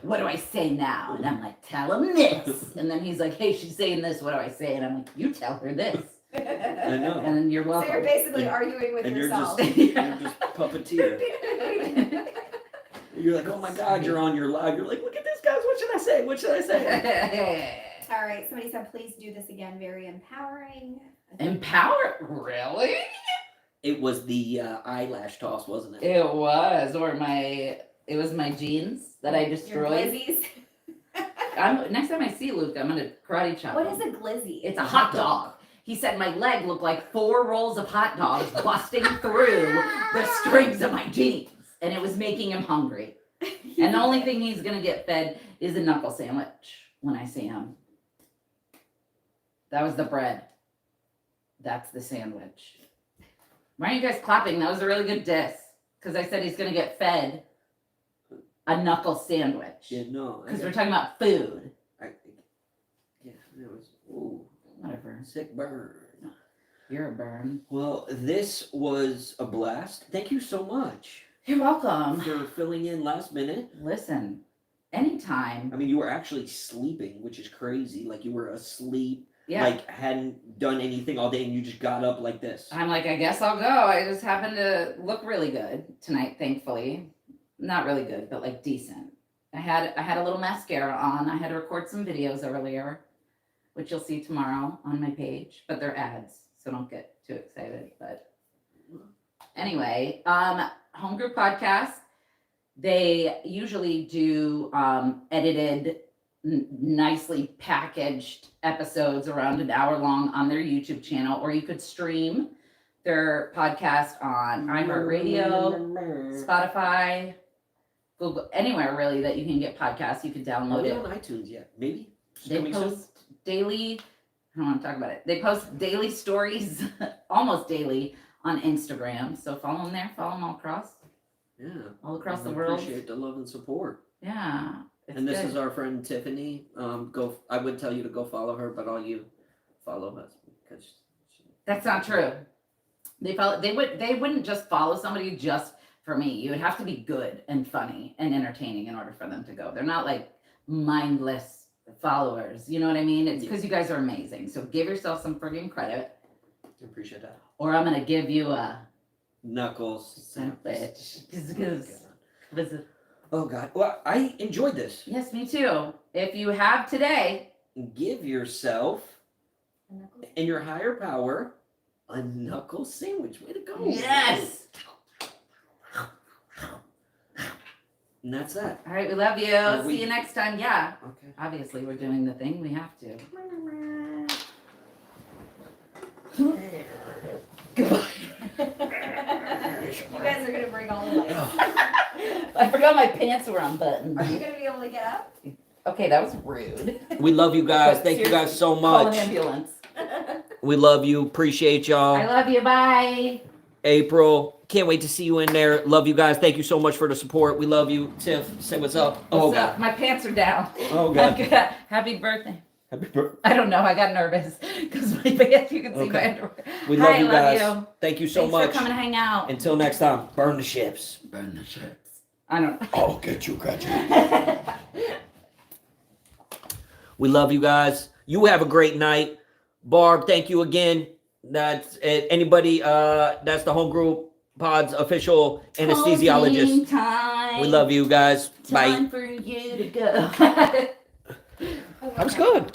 What do I say now? And I'm like, tell him this. And then he's like, hey, she's saying this. What do I say? And I'm like, you tell her this. I know. And then you're So welcome. you're basically arguing with And yourself. you're just puppeteer. You're like, oh my God, you're on your live. You're like, look at this, guys. What should I say? What should I say? All right. Somebody said, please do this again. Very empowering. Empower? Really? It was the eyelash toss, wasn't it? It was. It was my jeans that I Your destroyed. glizzies. Next time I see Luke, I'm going to karate chop What him. is a glizzy? It's a hot dog. He said my leg looked like 4 rolls of hot dogs busting through the strings of my jeans. And it was making him hungry. And the only thing he's going to get fed is a knuckle sandwich when I see him. That was the bread. That's the sandwich. Why are you guys clapping? That was a really good diss. Because I said he's going to get fed a knuckle sandwich. Yeah, no. Because we're talking about food. Yeah, it was, ooh, Whatever. sick burn. You're a burn. Well, this was a blast. Thank you so much You're welcome. for filling in last minute. Listen, anytime. I mean, you were actually sleeping, which is crazy. Like, you were asleep, Yeah. like, hadn't done anything all day, and you just got up like this. I'm like, I guess I'll go. I just happened to look really good tonight, thankfully. Not really good, but like decent. I had a little mascara on. I had to record some videos earlier, which you'll see tomorrow on my page, but they're ads, so don't get too excited. But anyway, Homegroup Podcast, they usually do edited, nicely packaged episodes around an hour long on their YouTube channel, or you could stream their podcast on iHeartRadio, Spotify, Google, anywhere really that you can get podcasts. You can Are download we it. on iTunes yet? Maybe? They Coming soon? post daily, I don't want to talk about it. They post daily stories, almost daily, on Instagram. So follow them there. Follow them all across Yeah. the We world. appreciate the love and support. Yeah. It's And this good. is our friend Tiffany. I would tell you to go follow her, but all you follow us because That's not true. They wouldn't just follow somebody just for me. You would have to be good and funny and entertaining in order for them to go. They're not like mindless followers. You know what I mean? It's because you guys are amazing. So give yourself some friggin' credit, I appreciate that. or I'm gonna give you a Knuckles. sandwich. Oh God. Well, I enjoyed this. Yes, me too. If you have today, Give yourself and your higher power a knuckle sandwich. Way to go. yes. And that's that. All right, we love you. See you next time. Yeah. Okay. Obviously, we're doing the thing. We have to. Goodbye. You guys are gonna bring all the lights. I forgot my pants were unbuttoned. Are you gonna be able to get up? Okay, that was rude. We love you guys. But Thank you guys so Call an much. ambulance. We love you. Appreciate y'all. I love you. Bye. April, can't wait to see you in there. Love you guys. Thank you so much for the support. We love you. Tiff, say what's up. Oh What's God. up? My pants are down. Oh God. Happy birthday. Happy birthday. I don't know. I got nervous because my pants. You can see my Okay. underwear. We love Hi, you love guys. you. Thank you so Thanks much. for coming to hang out. Until next time, burn the ships. Burn the ships. I don't. I'll get you, We love you guys. You have a great night. Barb, thank you again. That's anybody. That's the Homegroup Pod's official anesthesiologist. Time. We love you guys. Bye. Time for you to go. That was good.